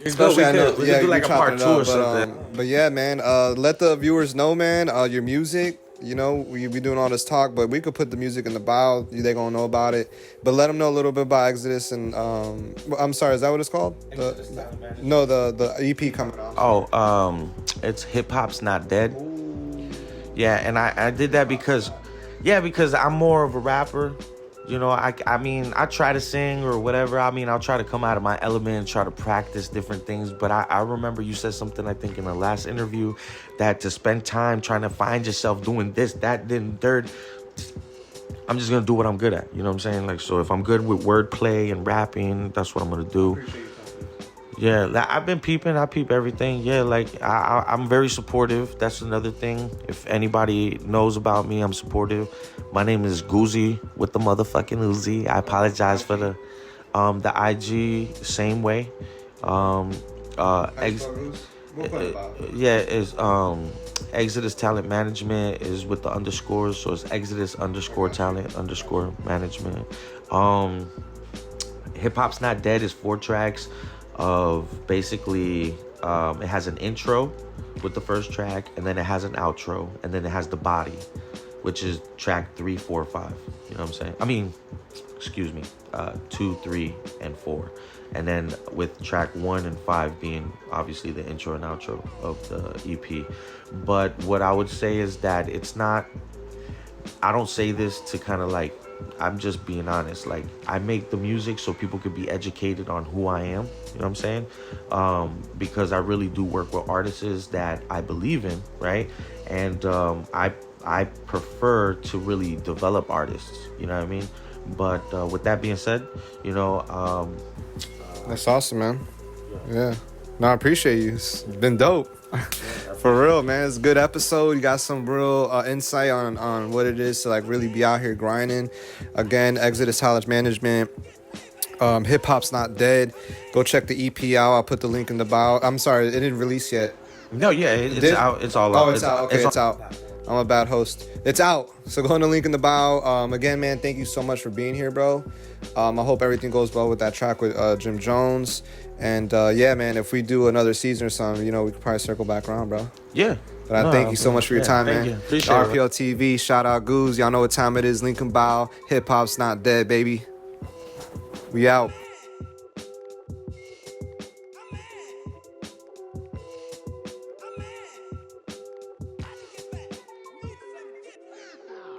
Especially, we could do like a part 2 or something. But yeah, man, let the viewers know, man, your music. You know, we be doing all this talk, but we could put the music in the bio. They gonna know about it. But let them know a little bit about Exodus and I'm sorry, is that what it's called? The EP coming out. Oh, it's Hip Hop's Not Dead. Ooh. Yeah, and I did that because I'm more of a rapper. You know, I mean, I try to sing or whatever. I mean, I'll try to come out of my element, try to practice different things. But I remember you said something, I think, in the last interview, that to spend time trying to find yourself doing this, that, then third, I'm just going to do what I'm good at. You know what I'm saying? Like, so if I'm good with wordplay and rapping, that's what I'm going to do. Yeah, I've been peeping. I peep everything. Yeah, like, I'm very supportive. That's another thing. If anybody knows about me, I'm supportive. My name is Guzz with the motherfucking Uzi. I apologize for the IG, same way. Is Exodus Talent Management is with the underscores, so it's Exodus_Talent_Management. Hip Hop's Not Dead is 4 tracks of basically it has an intro with the first track, and then it has an outro, and then it has the body, which is track 3, 4, 5. You know what I'm saying? I mean, excuse me, 2, 3, and 4. And then with track 1 and 5 being obviously the intro and outro of the EP. But what I would say is that it's not, I don't say this to kind of like, I'm just being honest. Like, I make the music so people could be educated on who I am. You know what I'm saying? Because I really do work with artists that I believe in, right? And I prefer to really develop artists. You know what I mean? But with that being said, you know, that's awesome, man. Yeah. No, I appreciate you. It's been dope. Yeah, For real, man. It's a good episode. You got some real insight on what it is to like really be out here grinding. Again, Exodus College Management. Hip Hop's Not Dead. Go check the EP out. I'll put the link in the bio. I'm sorry, it didn't release yet. No, yeah, it's out. It's all out. Oh, it's out. Okay, it's out. I'm a bad host. It's out. So go on the link in the bio. Again, man, thank you so much for being here, bro. I hope everything goes well with that track with Jim Jones. And yeah, man, if we do another season or something, we could probably circle back around, bro. Yeah. But I thank you so much for your time, man. You. Appreciate RPL TV, shout out Guzz. Y'all know what time it is. Link in bio. Hip Hop's Not Dead, baby. We out.